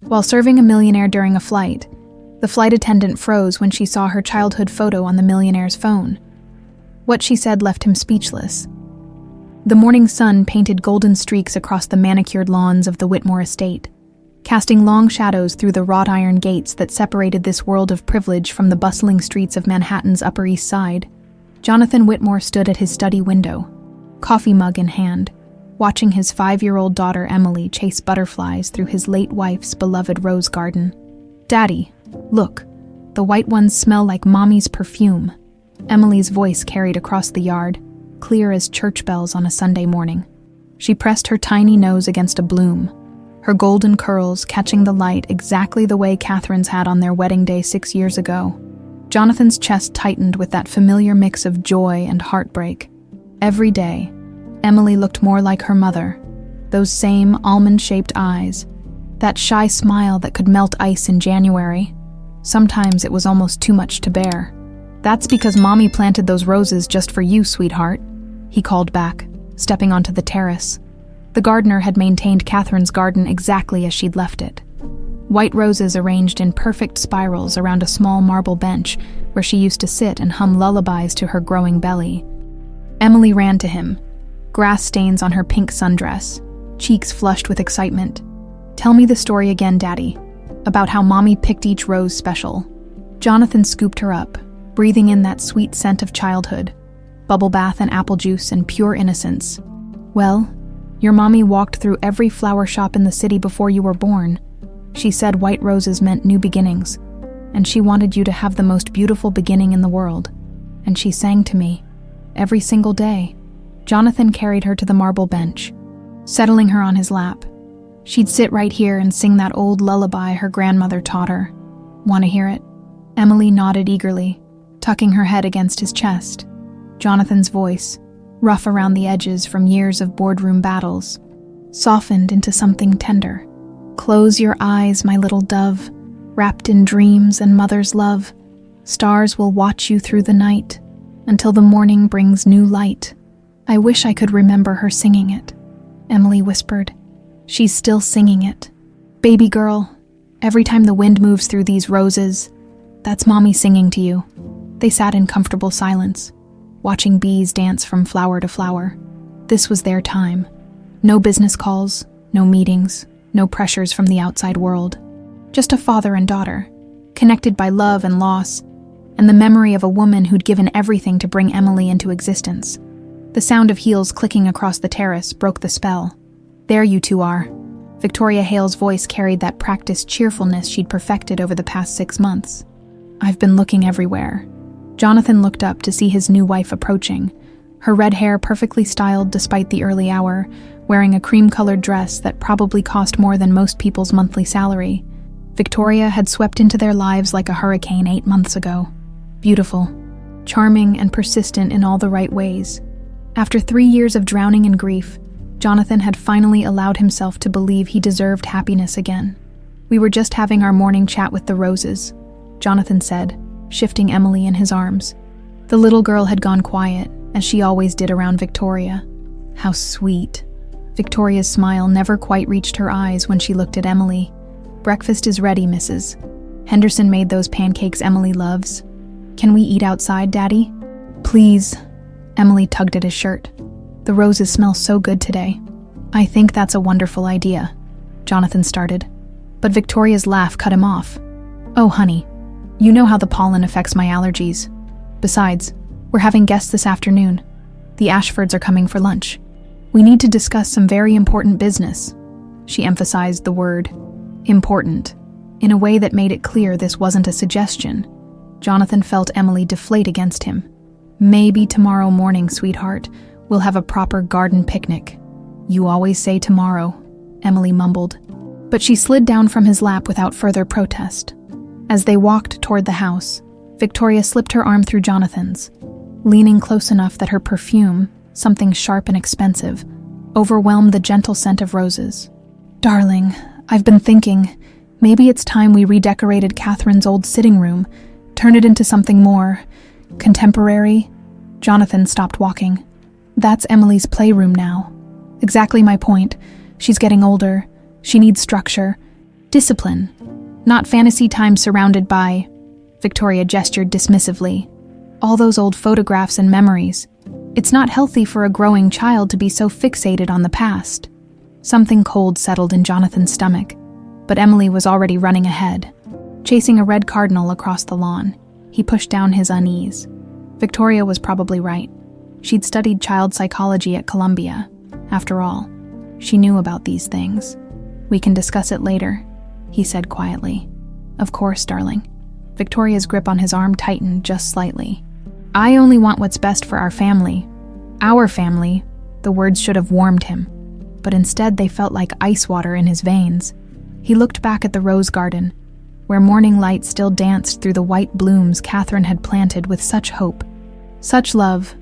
While serving a millionaire during a flight, the flight attendant froze when she saw her childhood photo on the millionaire's phone. What she said left him speechless. The morning sun painted golden streaks across the manicured lawns of the Whitmore estate, casting long shadows through the wrought-iron gates that separated this world of privilege from the bustling streets of Manhattan's Upper East Side. Jonathan Whitmore stood at his study window, coffee mug in hand, watching his 5-year-old daughter Emily chase butterflies through his late wife's beloved rose garden. "Daddy, look, the white ones smell like Mommy's perfume," Emily's voice carried across the yard, clear as church bells on a Sunday morning. She pressed her tiny nose against a bloom, her golden curls catching the light exactly the way Katherine's had on their wedding day 6 years ago. Jonathan's chest tightened with that familiar mix of joy and heartbreak. Every day, Emily looked more like her mother, those same almond-shaped eyes, that shy smile that could melt ice in January. Sometimes it was almost too much to bear. "That's because Mommy planted those roses just for you, sweetheart," he called back, stepping onto the terrace. The gardener had maintained Katherine's garden exactly as she'd left it. White roses arranged in perfect spirals around a small marble bench where she used to sit and hum lullabies to her growing belly. Emily ran to him, grass stains on her pink sundress, cheeks flushed with excitement. "Tell me the story again, Daddy, about how Mommy picked each rose special." Jonathan scooped her up, breathing in that sweet scent of childhood, bubble bath and apple juice and pure innocence. "Well, your Mommy walked through every flower shop in the city before you were born. She said white roses meant new beginnings, and she wanted you to have the most beautiful beginning in the world. And she sang to me, every single day." Jonathan carried her to the marble bench, settling her on his lap. She'd sit right here and sing that old lullaby her grandmother taught her. "Want to hear it?" Emily nodded eagerly, tucking her head against his chest. Jonathan's voice, rough around the edges from years of boardroom battles, softened into something tender. "Close your eyes, my little dove, wrapped in dreams and mother's love. Stars will watch you through the night, until the morning brings new light." "I wish I could remember her singing it," Emily whispered. "She's still singing it. Baby girl, every time the wind moves through these roses, that's Mommy singing to you." They sat in comfortable silence, watching bees dance from flower to flower. This was their time. No business calls, no meetings, no pressures from the outside world. Just a father and daughter, connected by love and loss, and the memory of a woman who'd given everything to bring Emily into existence. The sound of heels clicking across the terrace broke the spell. "There you two are." Victoria Hale's voice carried that practiced cheerfulness she'd perfected over the past 6 months. "I've been looking everywhere." Jonathan looked up to see his new wife approaching, her red hair perfectly styled despite the early hour, wearing a cream-colored dress that probably cost more than most people's monthly salary. Victoria had swept into their lives like a hurricane 8 months ago. Beautiful, charming, and persistent in all the right ways. After 3 years of drowning in grief, Jonathan had finally allowed himself to believe he deserved happiness again. "We were just having our morning chat with the roses," Jonathan said, shifting Emily in his arms. The little girl had gone quiet, as she always did around Victoria. How sweet. Victoria's smile never quite reached her eyes when she looked at Emily. "Breakfast is ready, Mrs. Henderson made those pancakes Emily loves. Can we eat outside, Daddy?" "Please." Emily tugged at his shirt. "The roses smell so good today." "I think that's a wonderful idea," Jonathan started. But Victoria's laugh cut him off. "Oh, honey, you know how the pollen affects my allergies. Besides, we're having guests this afternoon. The Ashfords are coming for lunch. We need to discuss some very important business." She emphasized the word important in a way that made it clear this wasn't a suggestion. Jonathan felt Emily deflate against him. "Maybe tomorrow morning, sweetheart, we'll have a proper garden picnic." "You always say tomorrow," Emily mumbled. But she slid down from his lap without further protest. As they walked toward the house, Victoria slipped her arm through Jonathan's, leaning close enough that her perfume, something sharp and expensive, overwhelmed the gentle scent of roses. "Darling, I've been thinking, maybe it's time we redecorated Katherine's old sitting room, turn it into something more contemporary." Jonathan stopped walking. "That's Emily's playroom now. Exactly my point. She's getting older. She needs structure. Discipline, not fantasy time surrounded by, Victoria gestured dismissively, all those old photographs and memories. It's not healthy for a growing child to be so fixated on the past. Something cold settled in Jonathan's stomach, but Emily was already running ahead. Chasing a red cardinal across the lawn, he pushed down his unease. Victoria was probably right. She'd studied child psychology at Columbia. After all, she knew about these things. We can discuss it later, he said quietly. Of course, darling. Victoria's grip on his arm tightened just slightly. I only want what's best for our family. Our family. The words should have warmed him, but instead they felt like ice water in his veins. He looked back at the rose garden, where morning light still danced through the white blooms Katherine had planted with such hope, such love.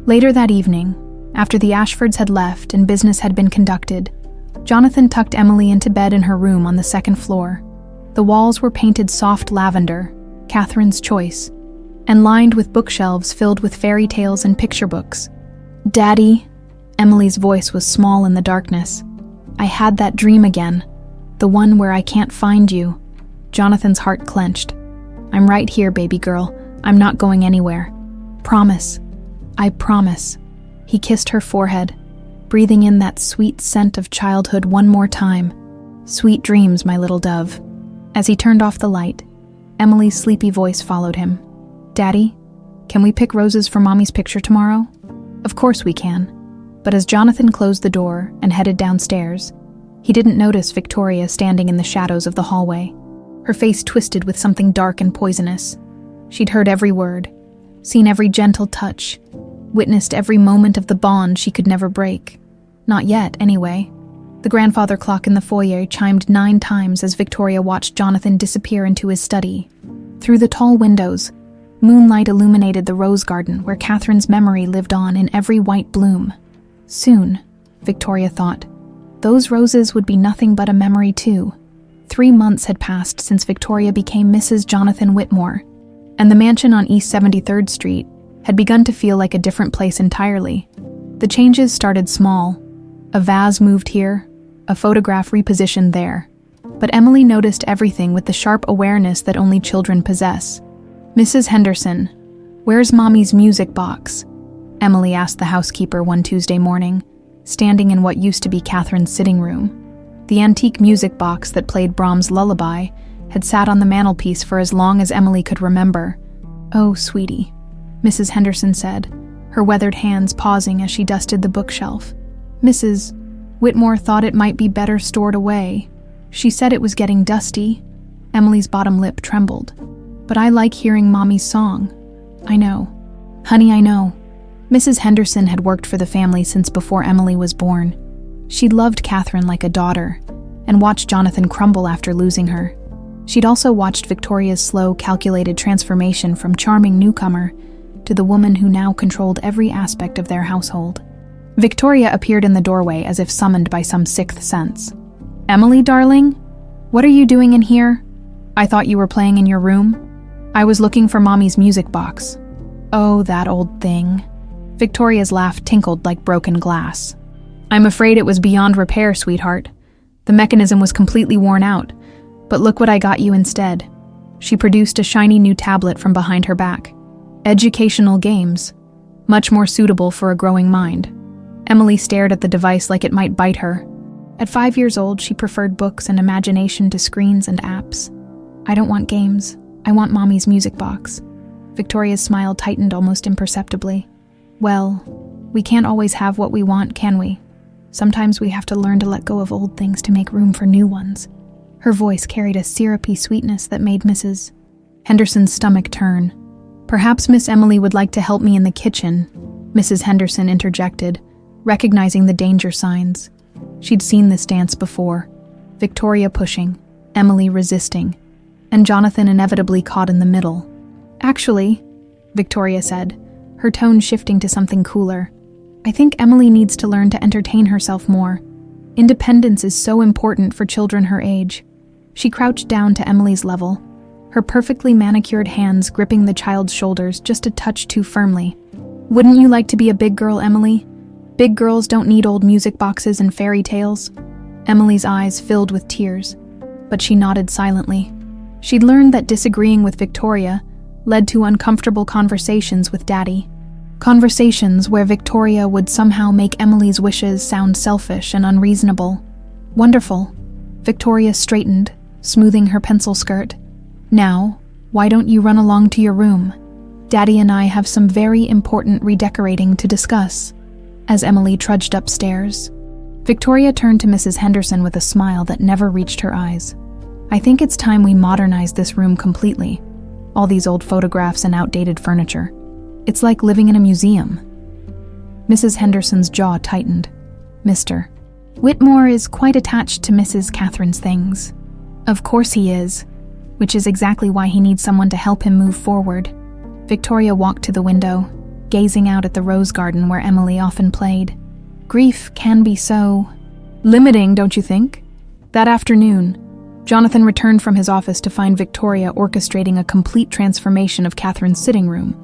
Later that evening, after the Ashfords had left and business had been conducted, Jonathan tucked Emily into bed in her room on the second floor. The walls were painted soft lavender, Katherine's choice, and lined with bookshelves filled with fairy tales and picture books. Daddy, Emily's voice was small in the darkness. I had that dream again, the one where I can't find you. Jonathan's heart clenched. I'm right here, baby girl. I'm not going anywhere. Promise. I promise. He kissed her forehead, breathing in that sweet scent of childhood one more time. Sweet dreams, my little dove. As he turned off the light, Emily's sleepy voice followed him. Daddy, can we pick roses for Mommy's picture tomorrow? Of course we can. But as Jonathan closed the door and headed downstairs, he didn't notice Victoria standing in the shadows of the hallway, her face twisted with something dark and poisonous. She'd heard every word, seen every gentle touch, witnessed every moment of the bond she could never break. Not yet, anyway. The grandfather clock in the foyer chimed 9 times as Victoria watched Jonathan disappear into his study. Through the tall windows, moonlight illuminated the rose garden where Katherine's memory lived on in every white bloom. Soon, Victoria thought, those roses would be nothing but a memory too. 3 months had passed since Victoria became Mrs. Jonathan Whitmore, and the mansion on East 73rd Street had begun to feel like a different place entirely. The changes started small. A vase moved here, a photograph repositioned there. But Emily noticed everything with the sharp awareness that only children possess. Mrs. Henderson, where's Mommy's music box? Emily asked the housekeeper one Tuesday morning, standing in what used to be Katherine's sitting room. The antique music box that played Brahms' Lullaby had sat on the mantelpiece for as long as Emily could remember. Oh, sweetie, Mrs. Henderson said, her weathered hands pausing as she dusted the bookshelf. Mrs. Whitmore thought it might be better stored away. She said it was getting dusty. Emily's bottom lip trembled. But I like hearing Mommy's song. I know. Honey, I know. Mrs. Henderson had worked for the family since before Emily was born. She'd loved Katherine like a daughter, and watched Jonathan crumble after losing her. She'd also watched Victoria's slow, calculated transformation from charming newcomer to the woman who now controlled every aspect of their household. Victoria appeared in the doorway as if summoned by some sixth sense. Emily, darling? What are you doing in here? I thought you were playing in your room. I was looking for Mommy's music box. Oh, that old thing. Victoria's laugh tinkled like broken glass. I'm afraid it was beyond repair, sweetheart. The mechanism was completely worn out, but look what I got you instead. She produced a shiny new tablet from behind her back. Educational games, much more suitable for a growing mind. Emily stared at the device like it might bite her. At 5 years old, she preferred books and imagination to screens and apps. I don't want games. I want Mommy's music box. Victoria's smile tightened almost imperceptibly. Well, we can't always have what we want, can we? Sometimes we have to learn to let go of old things to make room for new ones. Her voice carried a syrupy sweetness that made Mrs. Henderson's stomach turn. Perhaps Miss Emily would like to help me in the kitchen, Mrs. Henderson interjected, recognizing the danger signs. She'd seen this dance before. Victoria pushing, Emily resisting, and Jonathan inevitably caught in the middle. Actually, Victoria said, her tone shifting to something cooler, I think Emily needs to learn to entertain herself more. Independence is so important for children her age. She crouched down to Emily's level, her perfectly manicured hands gripping the child's shoulders just a touch too firmly. Wouldn't you like to be a big girl, Emily? Big girls don't need old music boxes and fairy tales. Emily's eyes filled with tears. but she nodded silently. She'd learned that disagreeing with Victoria led to uncomfortable conversations with Daddy. Conversations where Victoria would somehow make Emily's wishes sound selfish and unreasonable. Wonderful. Victoria straightened, smoothing her pencil skirt. Now, why don't you run along to your room? Daddy and I have some very important redecorating to discuss. As Emily trudged upstairs, Victoria turned to Mrs. Henderson with a smile that never reached her eyes. I think it's time we modernize this room completely. All these old photographs and outdated furniture. It's like living in a museum. Mrs. Henderson's jaw tightened. Mr. Whitmore is quite attached to Mrs. Katherine's things. Of course he is, which is exactly why he needs someone to help him move forward. Victoria walked to the window, gazing out at the rose garden where Emily often played. Grief can be so limiting, don't you think? That afternoon, Jonathan returned from his office to find Victoria orchestrating a complete transformation of Katherine's sitting room.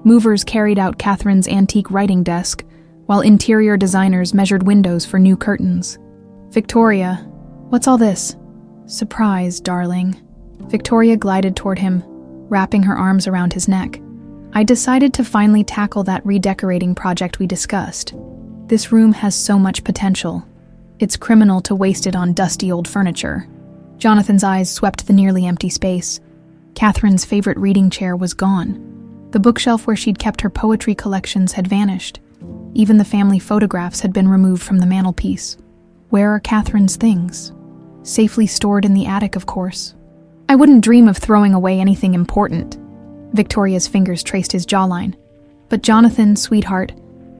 Movers carried out Katherine's antique writing desk, while interior designers measured windows for new curtains. Victoria, what's all this? Surprise, darling. Victoria glided toward him, wrapping her arms around his neck. I decided to finally tackle that redecorating project we discussed. This room has so much potential. It's criminal to waste it on dusty old furniture. Jonathan's eyes swept the nearly empty space. Katherine's favorite reading chair was gone. The bookshelf where she'd kept her poetry collections had vanished. Even the family photographs had been removed from the mantelpiece. Where are Katherine's things? Safely stored in the attic, of course. I wouldn't dream of throwing away anything important. Victoria's fingers traced his jawline. But Jonathan, sweetheart,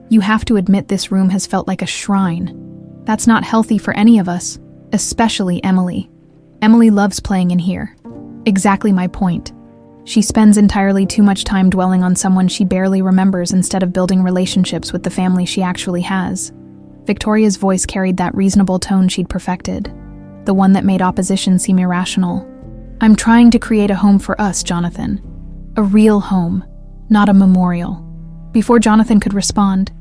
you have to admit this room has felt like a shrine. That's not healthy for any of us, especially Emily. Emily loves playing in here. Exactly my point. She spends entirely too much time dwelling on someone she barely remembers instead of building relationships with the family she actually has. Victoria's voice carried that reasonable tone she'd perfected, the one that made opposition seem irrational. I'm trying to create a home for us, Jonathan. A real home, not a memorial. Before Jonathan could respond,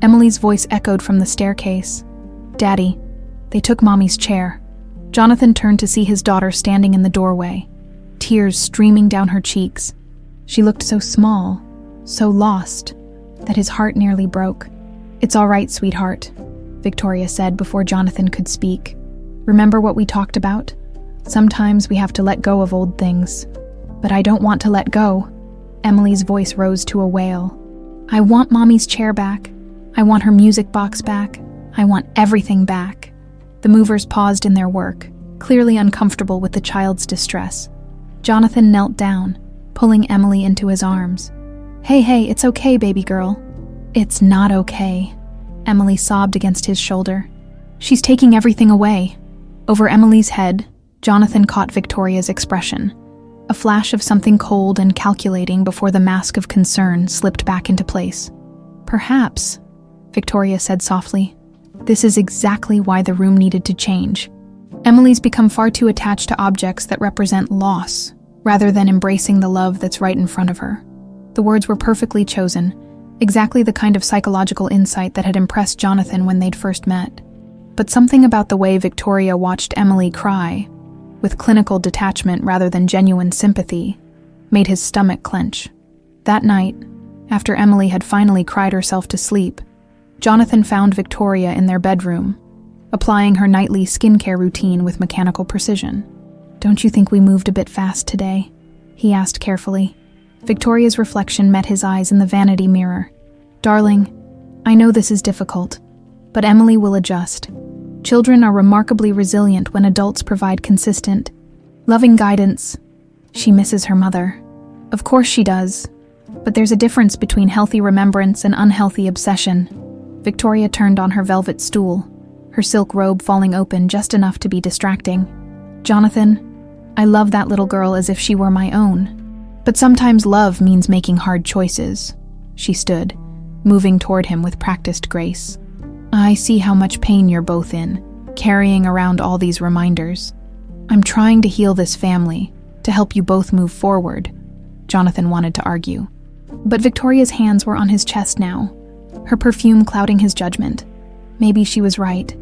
Emily's voice echoed from the staircase. Daddy, they took Mommy's chair. Jonathan turned to see his daughter standing in the doorway, tears streaming down her cheeks. She looked so small, so lost, that his heart nearly broke. It's all right, sweetheart, Victoria said before Jonathan could speak. Remember what we talked about? Sometimes we have to let go of old things. But I don't want to let go. Emily's voice rose to a wail. I want Mommy's chair back. I want her music box back. I want everything back. The movers paused in their work, clearly uncomfortable with the child's distress. Jonathan knelt down, pulling Emily into his arms. Hey, it's okay, baby girl. It's not okay. Emily sobbed against his shoulder. She's taking everything away. Over Emily's head, Jonathan caught Victoria's expression. A flash of something cold and calculating before the mask of concern slipped back into place. Perhaps, Victoria said softly, this is exactly why the room needed to change. Emily's become far too attached to objects that represent loss, rather than embracing the love that's right in front of her. The words were perfectly chosen, exactly the kind of psychological insight that had impressed Jonathan when they'd first met. But something about the way Victoria watched Emily cry, with clinical detachment rather than genuine sympathy, made his stomach clench. That night, after Emily had finally cried herself to sleep, Jonathan found Victoria in their bedroom, applying her nightly skincare routine with mechanical precision. Don't you think we moved a bit fast today? He asked carefully. Victoria's reflection met his eyes in the vanity mirror. Darling, I know this is difficult, but Emily will adjust. Children are remarkably resilient when adults provide consistent, loving guidance. She misses her mother. Of course she does, but there's a difference between healthy remembrance and unhealthy obsession. Victoria turned on her velvet stool, her silk robe falling open just enough to be distracting. Jonathan, I love that little girl as if she were my own. But sometimes love means making hard choices. She stood, moving toward him with practiced grace. I see how much pain you're both in, carrying around all these reminders. I'm trying to heal this family, to help you both move forward. Jonathan wanted to argue. But Victoria's hands were on his chest now, her perfume clouding his judgment. Maybe she was right.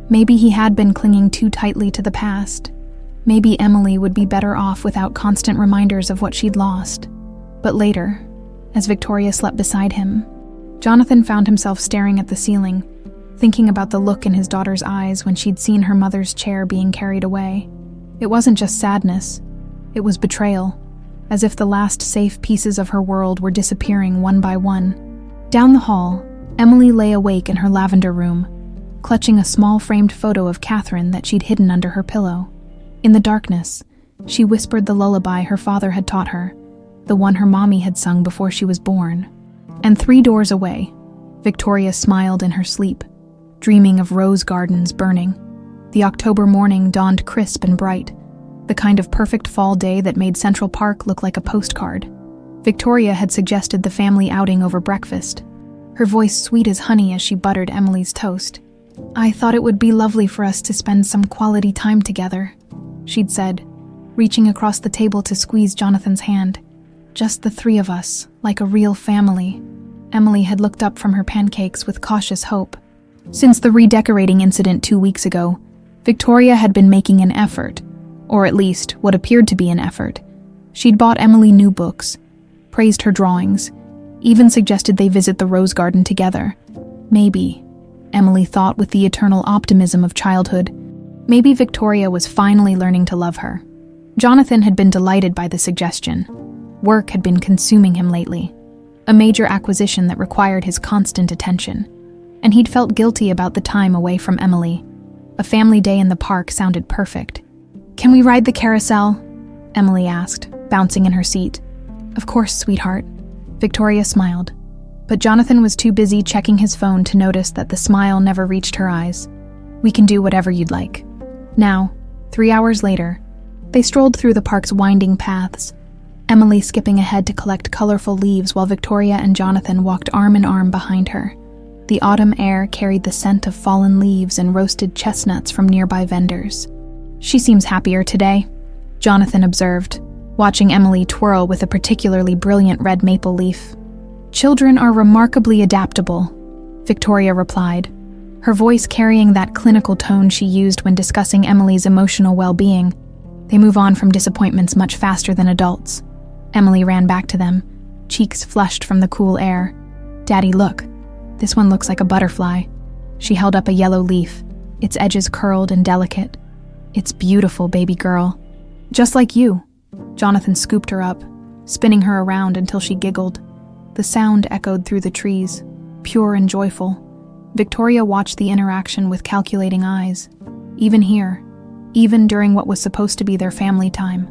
Maybe he had been clinging too tightly to the past. Maybe Emily would be better off without constant reminders of what she'd lost. But later, as Victoria slept beside him, Jonathan found himself staring at the ceiling, thinking about the look in his daughter's eyes when she'd seen her mother's chair being carried away. It wasn't just sadness, it was betrayal, as if the last safe pieces of her world were disappearing one by one. Down the hall, Emily lay awake in her lavender room, clutching a small framed photo of Katherine that she'd hidden under her pillow. In the darkness, she whispered the lullaby her father had taught her, the one her mommy had sung before she was born. And 3 doors away, Victoria smiled in her sleep, dreaming of rose gardens burning. The October morning dawned crisp and bright, the kind of perfect fall day that made Central Park look like a postcard. Victoria had suggested the family outing over breakfast, her voice sweet as honey as she buttered Emily's toast. "I thought it would be lovely for us to spend some quality time together," she'd said, reaching across the table to squeeze Jonathan's hand. "Just the 3 of us, like a real family." Emily had looked up from her pancakes with cautious hope. Since the redecorating incident 2 weeks ago, Victoria had been making an effort, or at least what appeared to be an effort. She'd bought Emily new books, praised her drawings, even suggested they visit the rose garden together. Maybe, Emily thought with the eternal optimism of childhood, maybe Victoria was finally learning to love her. Jonathan had been delighted by the suggestion. Work had been consuming him lately, a major acquisition that required his constant attention, and he'd felt guilty about the time away from Emily. A family day in the park sounded perfect. "Can we ride the carousel?" Emily asked, bouncing in her seat. "Of course, sweetheart." Victoria smiled, but Jonathan was too busy checking his phone to notice that the smile never reached her eyes. "We can do whatever you'd like." Now, 3 hours later, they strolled through the park's winding paths, Emily skipping ahead to collect colorful leaves while Victoria and Jonathan walked arm in arm behind her. The autumn air carried the scent of fallen leaves and roasted chestnuts from nearby vendors. "She seems happier today," Jonathan observed, watching Emily twirl with a particularly brilliant red maple leaf. "Children are remarkably adaptable," Victoria replied, her voice carrying that clinical tone she used when discussing Emily's emotional well-being. "They move on from disappointments much faster than adults." Emily ran back to them, cheeks flushed from the cool air. "Daddy, look. This one looks like a butterfly." She held up a yellow leaf, its edges curled and delicate. "It's beautiful, baby girl." "Just like you." Jonathan scooped her up, spinning her around until she giggled. The sound echoed through the trees, pure and joyful. Victoria watched the interaction with calculating eyes. Even here, even during what was supposed to be their family time,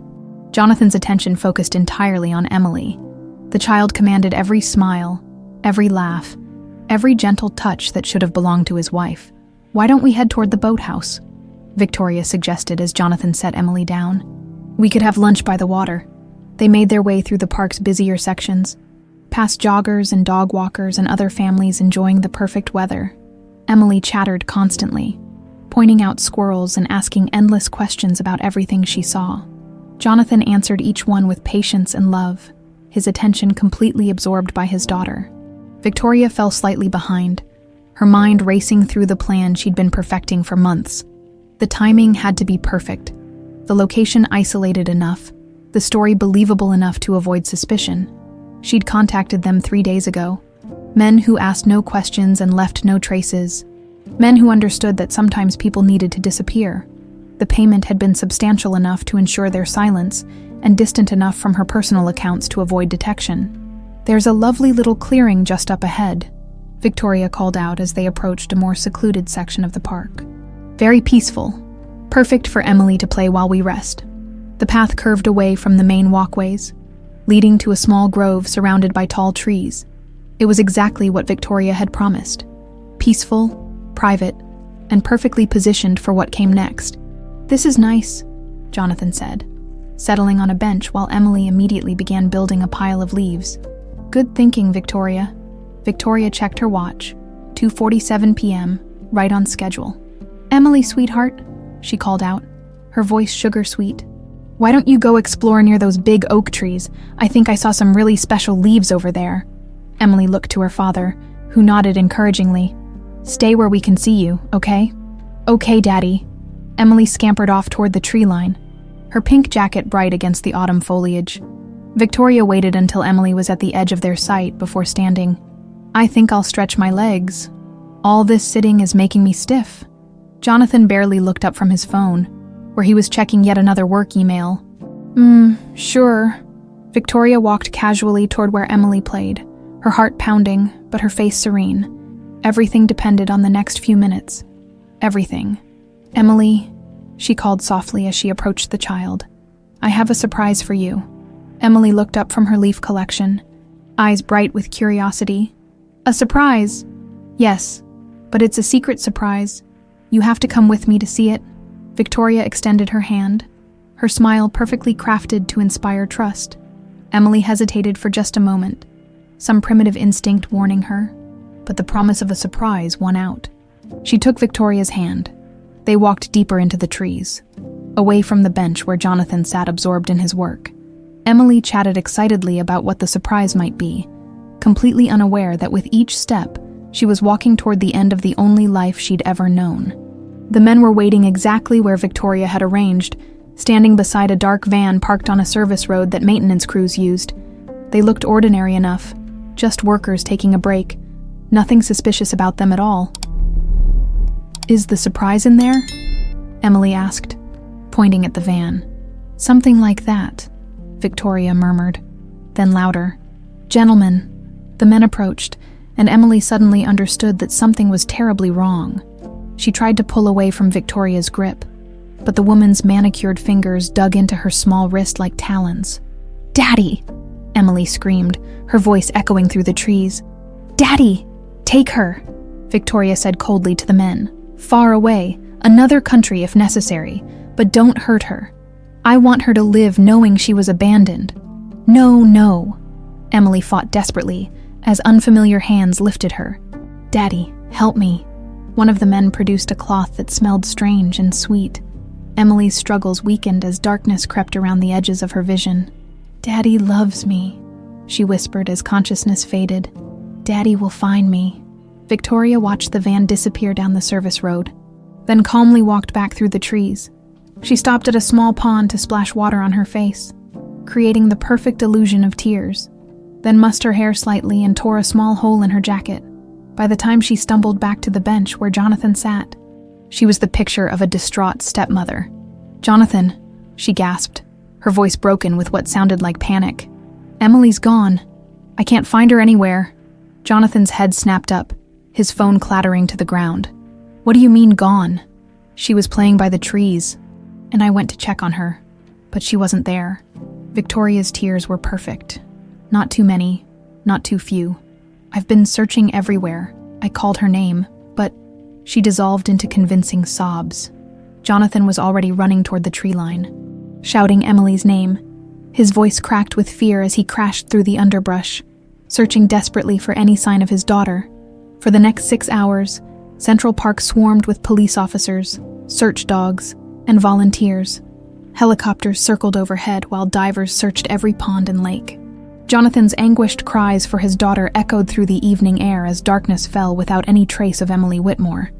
Jonathan's attention focused entirely on Emily. The child commanded every smile, every laugh, every gentle touch that should have belonged to his wife. "Why don't we head toward the boathouse?" Victoria suggested as Jonathan set Emily down. "We could have lunch by the water." They made their way through the park's busier sections, past joggers and dog walkers and other families enjoying the perfect weather. Emily chattered constantly, pointing out squirrels and asking endless questions about everything she saw. Jonathan answered each one with patience and love, his attention completely absorbed by his daughter. Victoria fell slightly behind, her mind racing through the plan she'd been perfecting for months. The timing had to be perfect, the location isolated enough, the story believable enough to avoid suspicion. She'd contacted them 3 days ago, men who asked no questions and left no traces, men who understood that sometimes people needed to disappear. The payment had been substantial enough to ensure their silence and distant enough from her personal accounts to avoid detection. "There's a lovely little clearing just up ahead," Victoria called out as they approached a more secluded section of the park. "Very peaceful, perfect for Emily to play while we rest." The path curved away from the main walkways, leading to a small grove surrounded by tall trees. It was exactly what Victoria had promised. Peaceful, private, and perfectly positioned for what came next. "This is nice," Jonathan said, settling on a bench while Emily immediately began building a pile of leaves. "Good thinking, Victoria." Victoria checked her watch. 2:47 p.m., right on schedule. "Emily, sweetheart," she called out, her voice sugar-sweet. "Why don't you go explore near those big oak trees? I think I saw some really special leaves over there." Emily looked to her father, who nodded encouragingly. "Stay where we can see you, okay?" "Okay, Daddy." Emily scampered off toward the tree line, her pink jacket bright against the autumn foliage. Victoria waited until Emily was at the edge of their sight before standing. "I think I'll stretch my legs. All this sitting is making me stiff." Jonathan barely looked up from his phone, where he was checking yet another work email. Sure." Victoria walked casually toward where Emily played, her heart pounding, but her face serene. Everything depended on the next few minutes. Everything. "Emily," she called softly as she approached the child. "I have a surprise for you." Emily looked up from her leaf collection, eyes bright with curiosity. "A surprise?" "Yes, but it's a secret surprise. You have to come with me to see it." Victoria extended her hand, her smile perfectly crafted to inspire trust. Emily hesitated for just a moment, some primitive instinct warning her, but the promise of a surprise won out. She took Victoria's hand. They walked deeper into the trees, away from the bench where Jonathan sat absorbed in his work. Emily chatted excitedly about what the surprise might be, completely unaware that with each step, she was walking toward the end of the only life she'd ever known. The men were waiting exactly where Victoria had arranged, standing beside a dark van parked on a service road that maintenance crews used. They looked ordinary enough, just workers taking a break. Nothing suspicious about them at all. "Is the surprise in there?" Emily asked, pointing at the van. "Something like that," Victoria murmured. Then louder, "Gentlemen." The men approached, and Emily suddenly understood that something was terribly wrong. She tried to pull away from Victoria's grip, but the woman's manicured fingers dug into her small wrist like talons. "Daddy!" Emily screamed, her voice echoing through the trees. "Daddy! Take her!" Victoria said coldly to the men. "Far away, another country if necessary, but don't hurt her. I want her to live knowing she was abandoned." "No, no." Emily fought desperately as unfamiliar hands lifted her. "Daddy, help me." One of the men produced a cloth that smelled strange and sweet. Emily's struggles weakened as darkness crept around the edges of her vision. "Daddy loves me," she whispered as consciousness faded. "Daddy will find me." Victoria watched the van disappear down the service road, then calmly walked back through the trees. She stopped at a small pond to splash water on her face, creating the perfect illusion of tears, then mussed her hair slightly and tore a small hole in her jacket. By the time she stumbled back to the bench where Jonathan sat, she was the picture of a distraught stepmother. "Jonathan," she gasped, her voice broken with what sounded like panic. "Emily's gone. I can't find her anywhere." Jonathan's head snapped up, his phone clattering to the ground. "What do you mean gone?" "She was playing by the trees, and I went to check on her, but she wasn't there." Victoria's tears were perfect. Not too many, not too few. "I've been searching everywhere. I called her name, but..." She dissolved into convincing sobs. Jonathan was already running toward the tree line, shouting Emily's name. His voice cracked with fear as he crashed through the underbrush, searching desperately for any sign of his daughter. For the next 6 hours, Central Park swarmed with police officers, search dogs, and volunteers. Helicopters circled overhead while divers searched every pond and lake. Jonathan's anguished cries for his daughter echoed through the evening air as darkness fell without any trace of Emily Whitmore.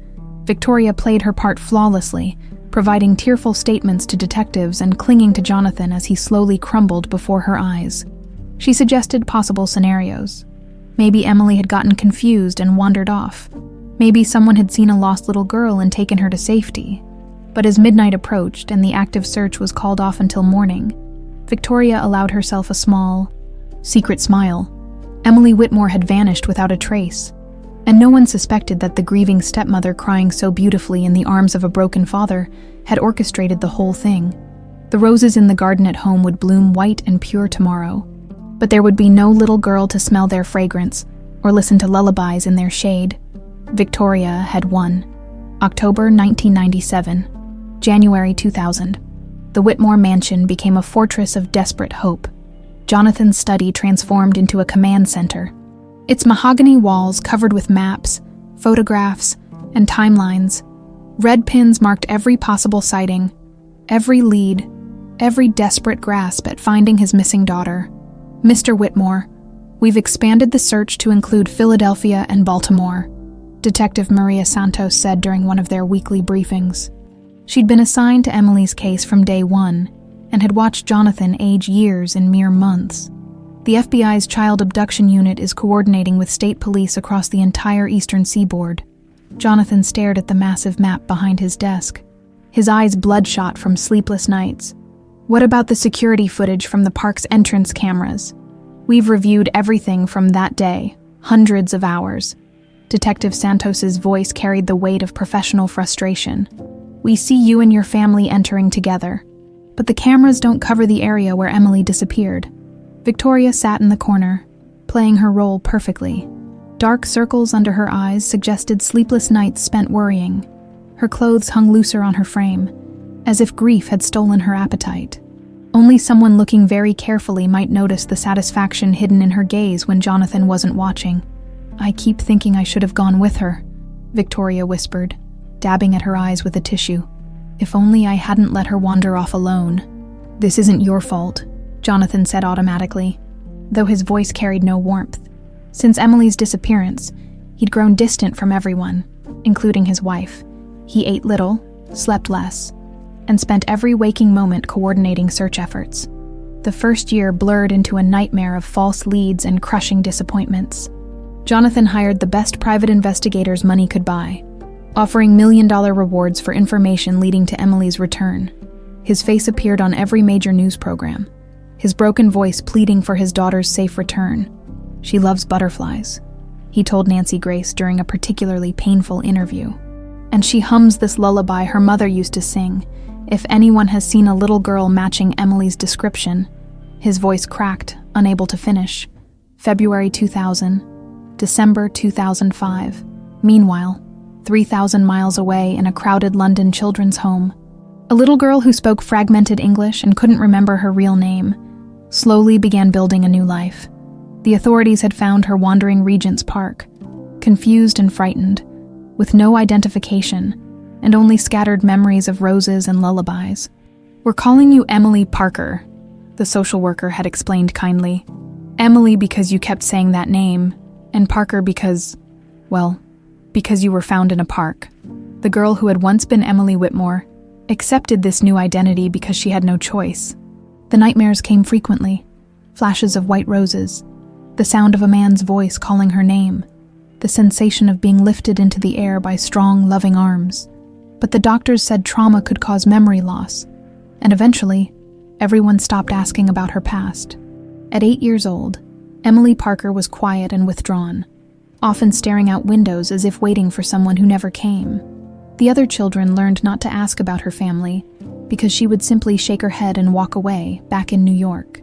Victoria played her part flawlessly, providing tearful statements to detectives and clinging to Jonathan as he slowly crumbled before her eyes. She suggested possible scenarios. Maybe Emily had gotten confused and wandered off. Maybe someone had seen a lost little girl and taken her to safety. But as midnight approached and the active search was called off until morning, Victoria allowed herself a small, secret smile. Emily Whitmore had vanished without a trace, and no one suspected that the grieving stepmother crying so beautifully in the arms of a broken father had orchestrated the whole thing. The roses in the garden at home would bloom white and pure tomorrow, but there would be no little girl to smell their fragrance or listen to lullabies in their shade. Victoria had won. October 1997, January 2000. The Whitmore mansion became a fortress of desperate hope. Jonathan's study transformed into a command center. Its mahogany walls covered with maps, photographs, and timelines. Red pins marked every possible sighting, every lead, every desperate grasp at finding his missing daughter. "Mr. Whitmore, we've expanded the search to include Philadelphia and Baltimore," Detective Maria Santos said during one of their weekly briefings. She'd been assigned to Emily's case from day one, and had watched Jonathan age years in mere months. The FBI's child abduction unit is coordinating with state police across the entire eastern seaboard. Jonathan stared at the massive map behind his desk, his eyes bloodshot from sleepless nights. What about the security footage from the park's entrance cameras? We've reviewed everything from that day, hundreds of hours. Detective Santos's voice carried the weight of professional frustration. We see you and your family entering together, but the cameras don't cover the area where Emily disappeared. Victoria sat in the corner, playing her role perfectly. Dark circles under her eyes suggested sleepless nights spent worrying. Her clothes hung looser on her frame, as if grief had stolen her appetite. Only someone looking very carefully might notice the satisfaction hidden in her gaze when Jonathan wasn't watching. I keep thinking I should have gone with her, Victoria whispered, dabbing at her eyes with a tissue. If only I hadn't let her wander off alone. This isn't your fault, Jonathan said automatically, though his voice carried no warmth. Since Emily's disappearance, he'd grown distant from everyone, including his wife. He ate little, slept less, and spent every waking moment coordinating search efforts. The first year blurred into a nightmare of false leads and crushing disappointments. Jonathan hired the best private investigators money could buy, offering million-dollar rewards for information leading to Emily's return. His face appeared on every major news program, his broken voice pleading for his daughter's safe return. She loves butterflies, he told Nancy Grace during a particularly painful interview. And she hums this lullaby her mother used to sing. If anyone has seen a little girl matching Emily's description. His voice cracked, unable to finish. February 2000, December 2005. Meanwhile, 3,000 miles away in a crowded London children's home, a little girl who spoke fragmented English and couldn't remember her real name slowly began building a new life. The authorities had found her wandering Regent's Park, confused and frightened, with no identification and only scattered memories of roses and lullabies. We're calling you Emily Parker, the social worker had explained kindly. Emily because you kept saying that name, and Parker because you were found in a park. The girl who had once been Emily Whitmore accepted this new identity because she had no choice. The nightmares came frequently, flashes of white roses, the sound of a man's voice calling her name, the sensation of being lifted into the air by strong, loving arms. But the doctors said trauma could cause memory loss, and eventually, everyone stopped asking about her past. At 8 years old, Emily Parker was quiet and withdrawn, often staring out windows as if waiting for someone who never came. The other children learned not to ask about her family because she would simply shake her head and walk away, back in New York.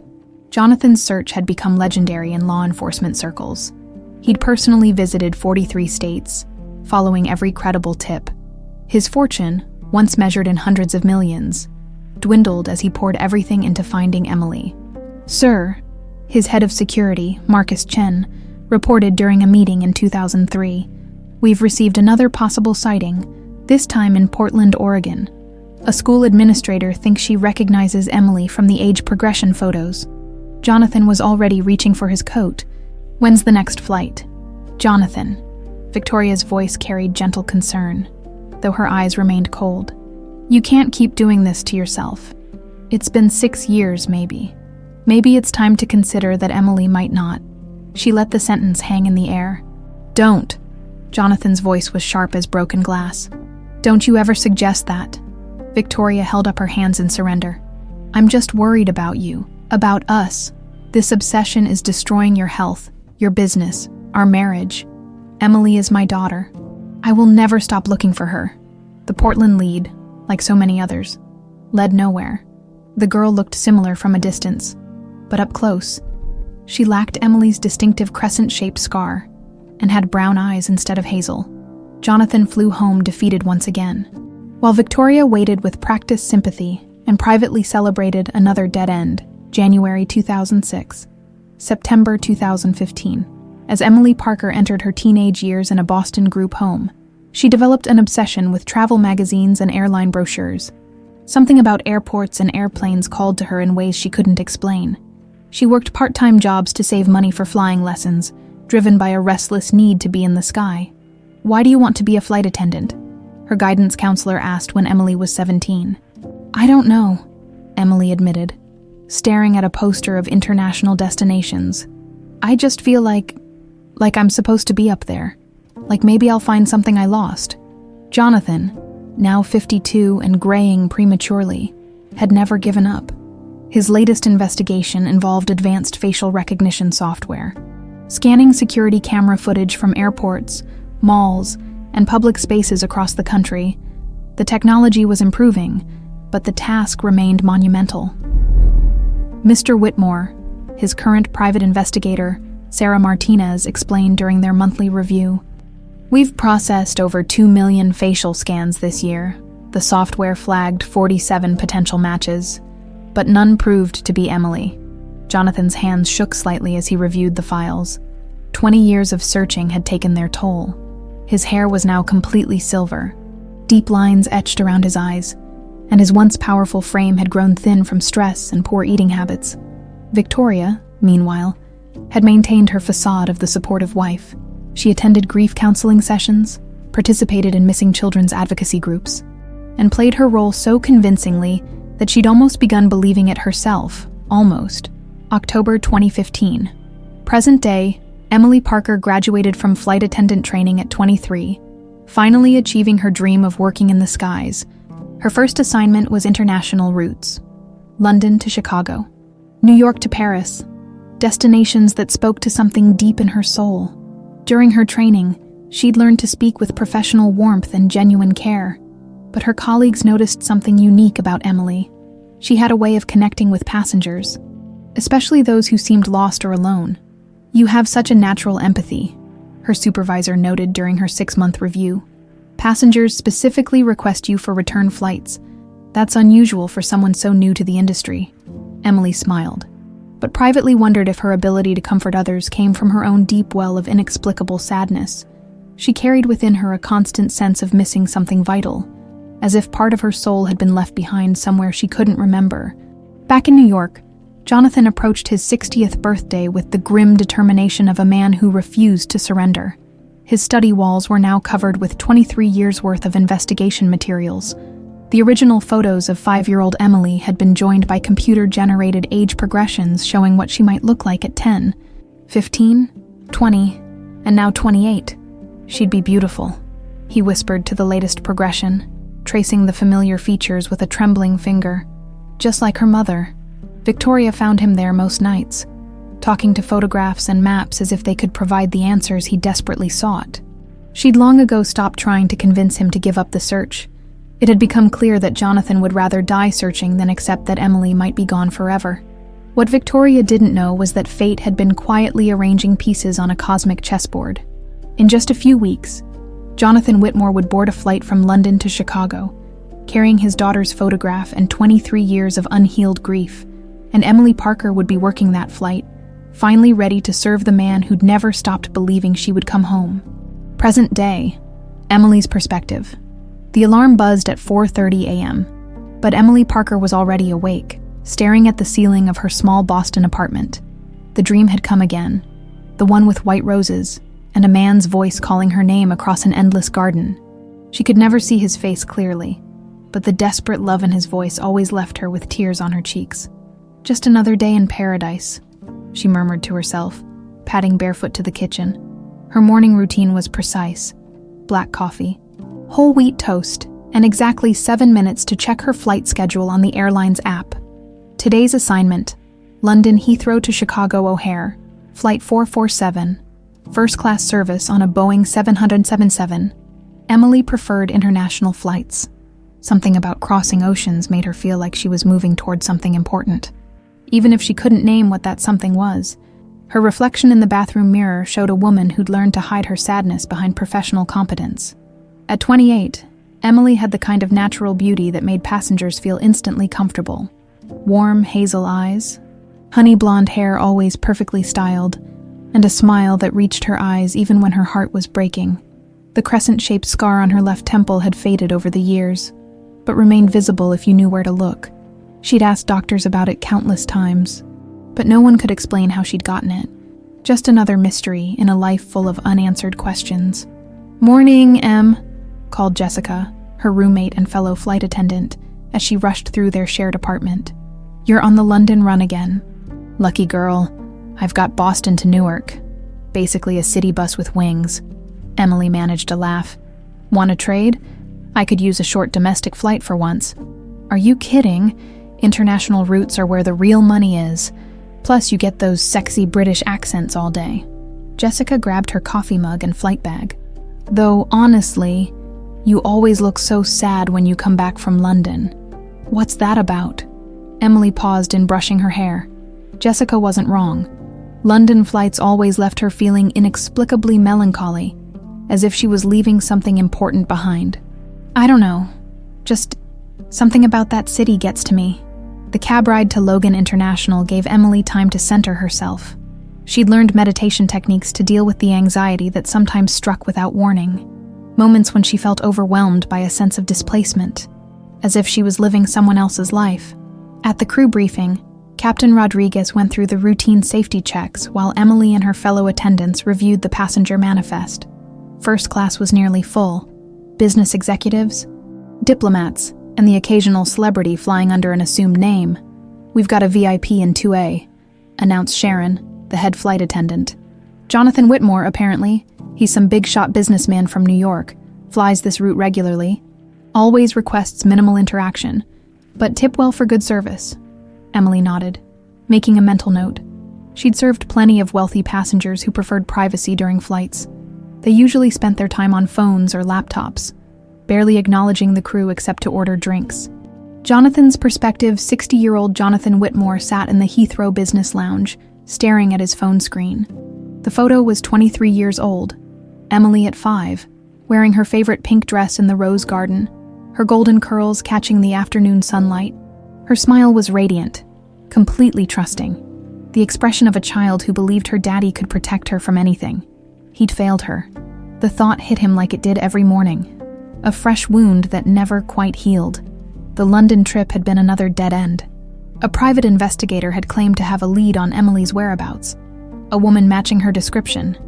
Jonathan's search had become legendary in law enforcement circles. He'd personally visited 43 states, following every credible tip. His fortune, once measured in hundreds of millions, dwindled as he poured everything into finding Emily. Sir, his head of security, Marcus Chen, reported during a meeting in 2003, we've received another possible sighting, this time in Portland, Oregon. A school administrator thinks she recognizes Emily from the age progression photos. Jonathan was already reaching for his coat. When's the next flight? Jonathan. Victoria's voice carried gentle concern, though her eyes remained cold. You can't keep doing this to yourself. It's been 6 years, maybe. Maybe it's time to consider that Emily might not. She let the sentence hang in the air. Don't. Jonathan's voice was sharp as broken glass. Don't you ever suggest that. Victoria held up her hands in surrender. I'm just worried about you, about us. This obsession is destroying your health, your business, our marriage. Emily is my daughter. I will never stop looking for her. The Portland lead, like so many others, led nowhere. The girl looked similar from a distance, but up close, she lacked Emily's distinctive crescent-shaped scar and had brown eyes instead of hazel. Jonathan flew home defeated once again, while Victoria waited with practiced sympathy and privately celebrated another dead end. January 2006, September 2015. As Emily Parker entered her teenage years in a Boston group home, she developed an obsession with travel magazines and airline brochures. Something about airports and airplanes called to her in ways she couldn't explain. She worked part-time jobs to save money for flying lessons, driven by a restless need to be in the sky. Why do you want to be a flight attendant? Her guidance counselor asked when Emily was 17. I don't know. Emily admitted, staring at a poster of international destinations. "I just feel like I'm supposed to be up there. Like maybe I'll find something I lost." Jonathan, now 52 and graying prematurely, had never given up. His latest investigation involved advanced facial recognition software. Scanning security camera footage from airports, malls, and public spaces across the country, the technology was improving, but the task remained monumental. Mr. Whitmore, his current private investigator, Sarah Martinez, explained during their monthly review, "We've processed over 2 million facial scans this year. The software flagged 47 potential matches, but none proved to be Emily." Jonathan's hands shook slightly as he reviewed the files. 20 years of searching had taken their toll. His hair was now completely silver, deep lines etched around his eyes, and his once powerful frame had grown thin from stress and poor eating habits. Victoria, meanwhile, had maintained her facade of the supportive wife. She attended grief counseling sessions, participated in missing children's advocacy groups, and played her role so convincingly that she'd almost begun believing it herself. Almost. October 2015. Present day, Emily Parker graduated from flight attendant training at 23, finally achieving her dream of working in the skies. Her first assignment was international routes. London to Chicago, New York to Paris, destinations that spoke to something deep in her soul. During her training, she'd learned to speak with professional warmth and genuine care, but her colleagues noticed something unique about Emily. She had a way of connecting with passengers, especially those who seemed lost or alone. "You have such a natural empathy," her supervisor noted during her 6-month review. "Passengers specifically request you for return flights. That's unusual for someone so new to the industry." Emily smiled, but privately wondered if her ability to comfort others came from her own deep well of inexplicable sadness. She carried within her a constant sense of missing something vital, as if part of her soul had been left behind somewhere she couldn't remember. Back in New York, Jonathan approached his 60th birthday with the grim determination of a man who refused to surrender. His study walls were now covered with 23 years' worth of investigation materials. The original photos of 5-year-old Emily had been joined by computer-generated age progressions showing what she might look like at 10, 15, 20, and now 28. "She'd be beautiful," he whispered to the latest progression, tracing the familiar features with a trembling finger. "Just like her mother." Victoria found him there most nights, talking to photographs and maps as if they could provide the answers he desperately sought. She'd long ago stopped trying to convince him to give up the search. It had become clear that Jonathan would rather die searching than accept that Emily might be gone forever. What Victoria didn't know was that fate had been quietly arranging pieces on a cosmic chessboard. In just a few weeks, Jonathan Whitmore would board a flight from London to Chicago, carrying his daughter's photograph and 23 years of unhealed grief, and Emily Parker would be working that flight, finally ready to serve the man who'd never stopped believing she would come home. Present day, Emily's perspective. The alarm buzzed at 4:30 a.m., but Emily Parker was already awake, staring at the ceiling of her small Boston apartment. The dream had come again, the one with white roses, and a man's voice calling her name across an endless garden. She could never see his face clearly, but the desperate love in his voice always left her with tears on her cheeks. "Just another day in paradise," she murmured to herself, padding barefoot to the kitchen. Her morning routine was precise: black coffee, whole wheat toast, and exactly 7 minutes to check her flight schedule on the airline's app. Today's assignment: London Heathrow to Chicago O'Hare, Flight 447, first-class service on a Boeing 777. Emily preferred international flights. Something about crossing oceans made her feel like she was moving towards something important. Even if she couldn't name what that something was, her reflection in the bathroom mirror showed a woman who'd learned to hide her sadness behind professional competence. At 28, Emily had the kind of natural beauty that made passengers feel instantly comfortable. Warm hazel eyes, honey blonde hair always perfectly styled, and a smile that reached her eyes even when her heart was breaking. The crescent-shaped scar on her left temple had faded over the years, but remained visible if you knew where to look. She'd asked doctors about it countless times, but no one could explain how she'd gotten it. Just another mystery in a life full of unanswered questions. "Morning, Em," called Jessica, her roommate and fellow flight attendant, as she rushed through their shared apartment. "You're on the London run again." "Lucky girl. I've got Boston to Newark. Basically a city bus with wings." Emily managed to laugh. "Want to trade? I could use a short domestic flight for once." "Are you kidding? International routes are where the real money is. Plus you get those sexy British accents all day." Jessica grabbed her coffee mug and flight bag. "Though, honestly, you always look so sad when you come back from London." "What's that about?" Emily paused in brushing her hair. Jessica wasn't wrong. London flights always left her feeling inexplicably melancholy, as if she was leaving something important behind. "I don't know. Just something about that city gets to me." The cab ride to Logan International gave Emily time to center herself. She'd learned meditation techniques to deal with the anxiety that sometimes struck without warning. Moments when she felt overwhelmed by a sense of displacement, as if she was living someone else's life. At the crew briefing, Captain Rodriguez went through the routine safety checks while Emily and her fellow attendants reviewed the passenger manifest. First class was nearly full. Business executives, diplomats, and the occasional celebrity flying under an assumed name. "We've got a VIP in 2A, announced Sharon, the head flight attendant. "Jonathan Whitmore, apparently. He's some big-shot businessman from New York, flies this route regularly. Always requests minimal interaction, but tip well for good service." Emily nodded, making a mental note. She'd served plenty of wealthy passengers who preferred privacy during flights. They usually spent their time on phones or laptops, barely acknowledging the crew except to order drinks. Jonathan's prospective 60-year-old Jonathan Whitmore sat in the Heathrow Business Lounge, staring at his phone screen. The photo was 23 years old, Emily at 5, wearing her favorite pink dress in the rose garden, her golden curls catching the afternoon sunlight. Her smile was radiant, completely trusting, the expression of a child who believed her daddy could protect her from anything. He'd failed her. The thought hit him like it did every morning. A fresh wound that never quite healed. The London trip had been another dead end. A private investigator had claimed to have a lead on Emily's whereabouts. A woman matching her description,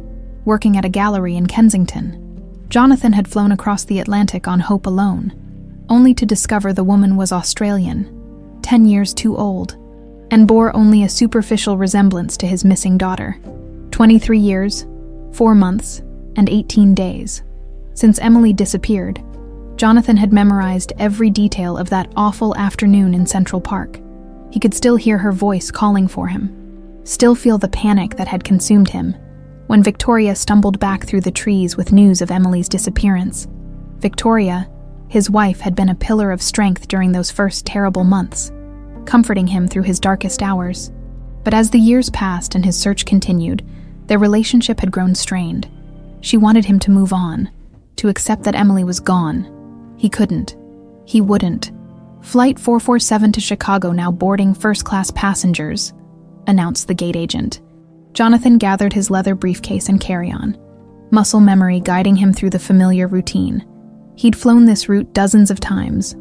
working at a gallery in Kensington. Jonathan had flown across the Atlantic on hope alone, only to discover the woman was Australian, 10 years too old, and bore only a superficial resemblance to his missing daughter. 23 years, 4 months, and 18 days. Since Emily disappeared, Jonathan had memorized every detail of that awful afternoon in Central Park. He could still hear her voice calling for him, still feel the panic that had consumed him, when Victoria stumbled back through the trees with news of Emily's disappearance. Victoria, his wife, had been a pillar of strength during those first terrible months, comforting him through his darkest hours. But as the years passed and his search continued, their relationship had grown strained. She wanted him to move on, to accept that Emily was gone. He couldn't. He wouldn't. "Flight 447 to Chicago now boarding first-class passengers," announced the gate agent. Jonathan gathered his leather briefcase and carry-on, muscle memory guiding him through the familiar routine. He'd flown this route dozens of times,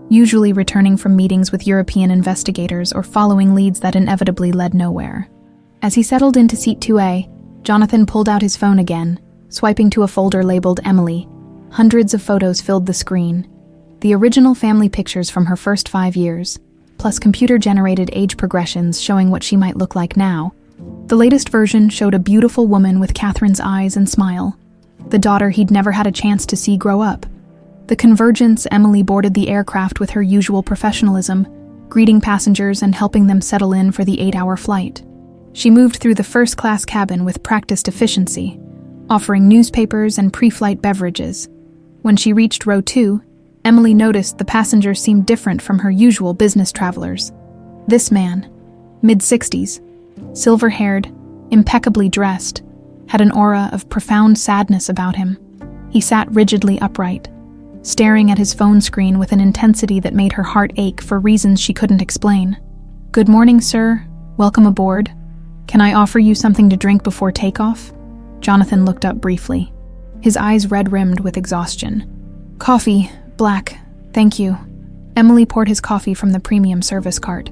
usually returning from meetings with European investigators or following leads that inevitably led nowhere. As he settled into seat 2A, Jonathan pulled out his phone again, swiping to a folder labeled Emily. Hundreds of photos filled the screen. The original family pictures from her first 5 years, plus computer-generated age progressions showing what she might look like now. The latest version showed a beautiful woman with Katherine's eyes and smile, the daughter he'd never had a chance to see grow up. The convergence, Emily boarded the aircraft with her usual professionalism, greeting passengers and helping them settle in for the 8-hour flight. She moved through the first-class cabin with practiced efficiency, offering newspapers and pre-flight beverages. When she reached row 2, Emily noticed the passengers seemed different from her usual business travelers. This man, mid-60s, silver-haired, impeccably dressed, had an aura of profound sadness about him. He sat rigidly upright, staring at his phone screen with an intensity that made her heart ache for reasons she couldn't explain. "Good morning, sir. Welcome aboard. Can I offer you something to drink before takeoff?" Jonathan looked up briefly, his eyes red-rimmed with exhaustion. "Coffee, black, thank you." Emily poured his coffee from the premium service cart,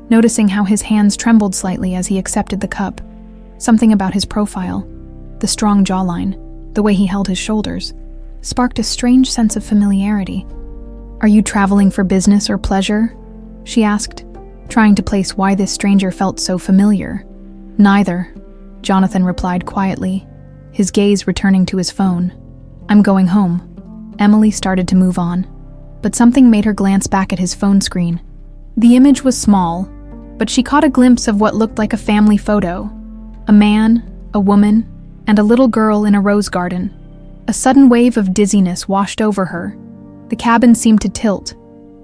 noticing how his hands trembled slightly as he accepted the cup. Something about his profile, the strong jawline, the way he held his shoulders, sparked a strange sense of familiarity. "Are you traveling for business or pleasure?" she asked. trying to place why this stranger felt so familiar. "Neither," Jonathan replied quietly, his gaze returning to his phone. "I'm going home." Emily started to move on, but something made her glance back at his phone screen. The image was small, but she caught a glimpse of what looked like a family photo. A man, a woman, and a little girl in a rose garden. A sudden wave of dizziness washed over her. The cabin seemed to tilt,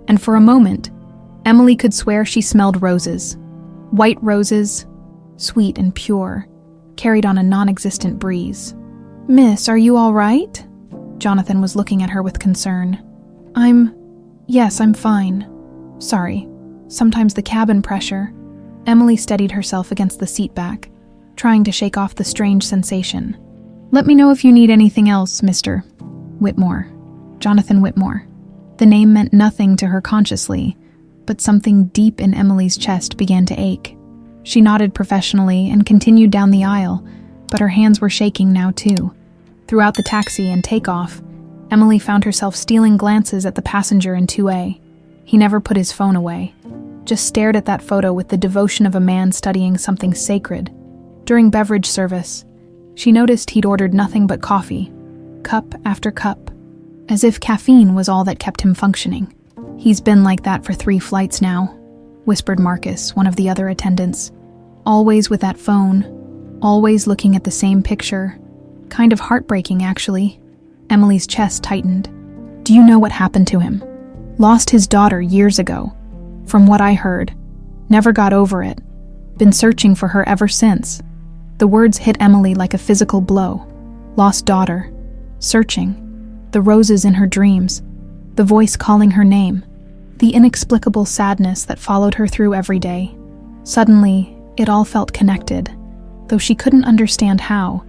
and for a moment, Emily could swear she smelled roses. White roses, sweet and pure, carried on a non-existent breeze. "Miss, are you all right?" Jonathan was looking at her with concern. Yes, I'm fine. Sorry, sometimes the cabin pressure." Emily steadied herself against the seat back, trying to shake off the strange sensation. "Let me know if you need anything else, Mr. Whitmore." Jonathan Whitmore. The name meant nothing to her consciously, but something deep in Emily's chest began to ache. She nodded professionally and continued down the aisle, but her hands were shaking now too. Throughout the taxi and takeoff, Emily found herself stealing glances at the passenger in 2A. He never put his phone away, just stared at that photo with the devotion of a man studying something sacred. During beverage service, she noticed he'd ordered nothing but coffee, cup after cup, as if caffeine was all that kept him functioning. "He's been like that for 3 flights now," whispered Marcus, one of the other attendants. "Always with that phone, always looking at the same picture. Kind of heartbreaking, actually." Emily's chest tightened. "Do you know what happened to him? Lost his daughter years ago. From what I heard. Never got over it. Been searching for her ever since." The words hit Emily like a physical blow. Lost daughter. Searching. The roses in her dreams. The voice calling her name. The inexplicable sadness that followed her through every day. Suddenly, it all felt connected, though she couldn't understand how.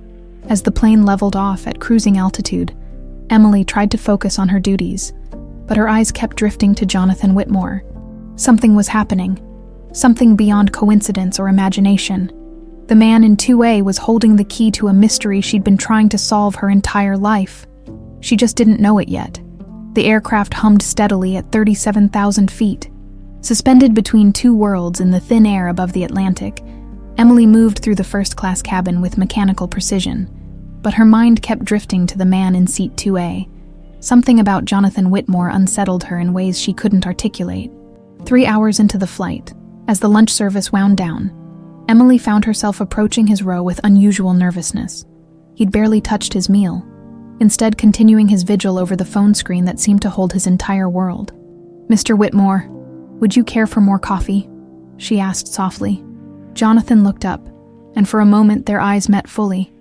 As the plane leveled off at cruising altitude, Emily tried to focus on her duties, but her eyes kept drifting to Jonathan Whitmore. Something was happening. Something beyond coincidence or imagination. The man in 2A was holding the key to a mystery she'd been trying to solve her entire life. She just didn't know it yet. The aircraft hummed steadily at 37,000 feet. Suspended between 2 worlds in the thin air above the Atlantic, Emily moved through the first-class cabin with mechanical precision, but her mind kept drifting to the man in seat 2A. Something about Jonathan Whitmore unsettled her in ways she couldn't articulate. 3 hours into the flight, as the lunch service wound down, Emily found herself approaching his row with unusual nervousness. He'd barely touched his meal, instead continuing his vigil over the phone screen that seemed to hold his entire world. "Mr. Whitmore, would you care for more coffee?" she asked softly. Jonathan looked up, and for a moment their eyes met fully.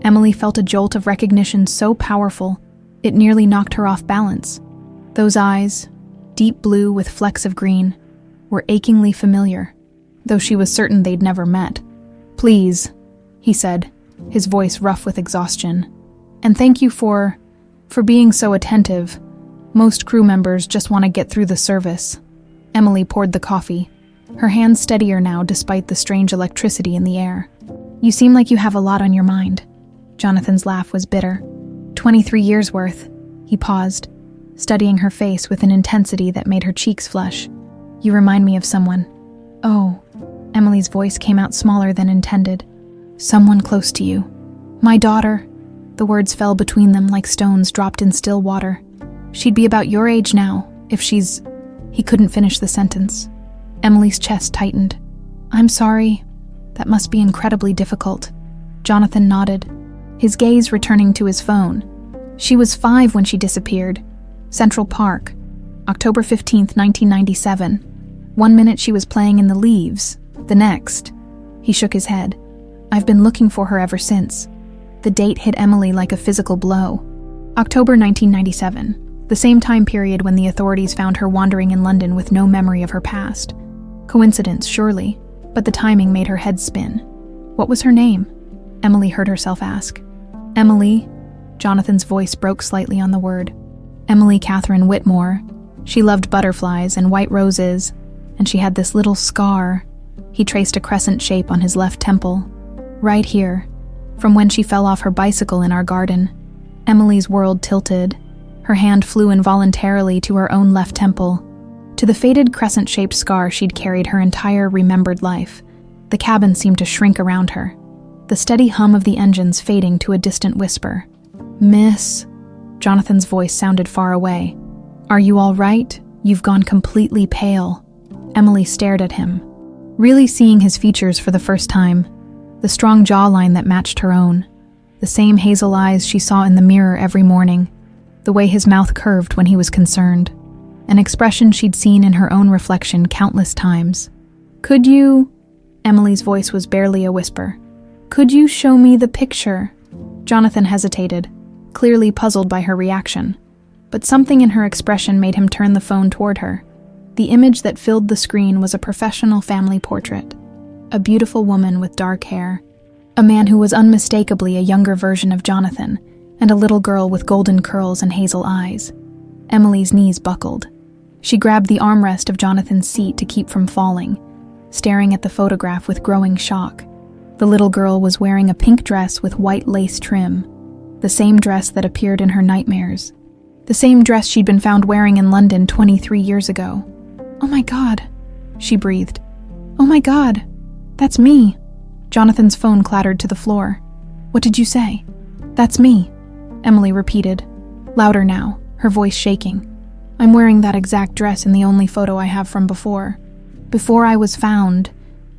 Emily felt a jolt of recognition so powerful, it nearly knocked her off balance. Those eyes, deep blue with flecks of green, were achingly familiar, though she was certain they'd never met. "Please," he said, his voice rough with exhaustion. "And thank you for being so attentive. Most crew members just want to get through the service." Emily poured the coffee, her hands steadier now despite the strange electricity in the air. "You seem like you have a lot on your mind." Jonathan's laugh was bitter. 23 years worth. He paused, studying her face with an intensity that made her cheeks flush. "You remind me of someone." "Oh." Emily's voice came out smaller than intended. "Someone close to you." "My daughter." The words fell between them like stones dropped in still water. "She'd be about your age now, if she's..." He couldn't finish the sentence. Emily's chest tightened. "I'm sorry. That must be incredibly difficult." Jonathan nodded, his gaze returning to his phone. "She was 5 when she disappeared. Central Park, October 15th, 1997. 1 minute she was playing in the leaves, the next..." He shook his head. "I've been looking for her ever since." The date hit Emily like a physical blow. October 1997, the same time period when the authorities found her wandering in London with no memory of her past. Coincidence, surely, but the timing made her head spin. What was her name? Emily heard herself ask. "Emily?" Jonathan's voice broke slightly on the word. "Emily Katherine Whitmore. She loved butterflies and white roses, and she had this little scar." He traced a crescent shape on his left temple. "Right here, from when she fell off her bicycle in our garden." Emily's world tilted. Her hand flew involuntarily to her own left temple. To the faded crescent-shaped scar she'd carried her entire remembered life, the cabin seemed to shrink around her, the steady hum of the engines fading to a distant whisper. "Miss," Jonathan's voice sounded far away. "Are you all right? You've gone completely pale." Emily stared at him, really seeing his features for the first time, the strong jawline that matched her own, the same hazel eyes she saw in the mirror every morning, the way his mouth curved when he was concerned, an expression she'd seen in her own reflection countless times. "Could you—" Emily's voice was barely a whisper. "Could you show me the picture?" Jonathan hesitated, clearly puzzled by her reaction, but something in her expression made him turn the phone toward her. The image that filled the screen was a professional family portrait, a beautiful woman with dark hair, a man who was unmistakably a younger version of Jonathan, and a little girl with golden curls and hazel eyes. Emily's knees buckled. She grabbed the armrest of Jonathan's seat to keep from falling, staring at the photograph with growing shock. The little girl was wearing a pink dress with white lace trim, the same dress that appeared in her nightmares, the same dress she'd been found wearing in London 23 years ago. "Oh my God," she breathed. "Oh my God, that's me." Jonathan's phone clattered to the floor. "What did you say?" "That's me," Emily repeated, louder now, her voice shaking. "I'm wearing that exact dress in the only photo I have from before. Before I was found,"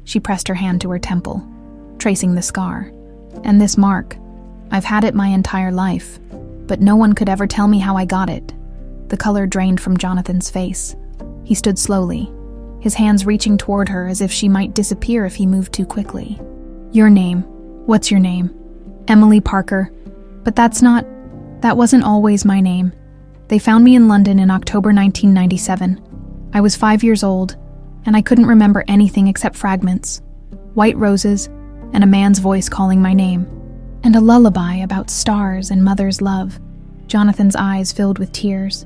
she pressed her hand to her temple, tracing the scar. "And this mark, I've had it my entire life, but no one could ever tell me how I got it." The color drained from Jonathan's face. He stood slowly, his hands reaching toward her as if she might disappear if he moved too quickly. "Your name. What's your name?" "Emily Parker. But that wasn't always my name. They found me in London in October 1997. I was 5 years old, and I couldn't remember anything except fragments. White roses, and a man's voice calling my name. And a lullaby about stars and mother's love." Jonathan's eyes filled with tears.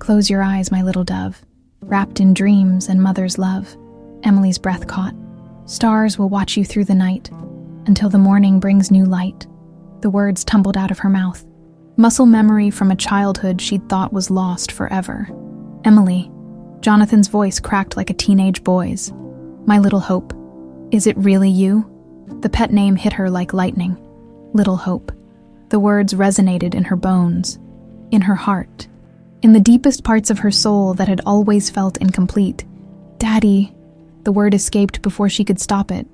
"Close your eyes, my little dove. Wrapped in dreams and mother's love." Emily's breath caught. "Stars will watch you through the night, until the morning brings new light." The words tumbled out of her mouth. Muscle memory from a childhood she'd thought was lost forever. "Emily," Jonathan's voice cracked like a teenage boy's. "My little hope. Is it really you?" The pet name hit her like lightning. Little Hope. The words resonated in her bones, in her heart, in the deepest parts of her soul that had always felt incomplete. "Daddy," the word escaped before she could stop it.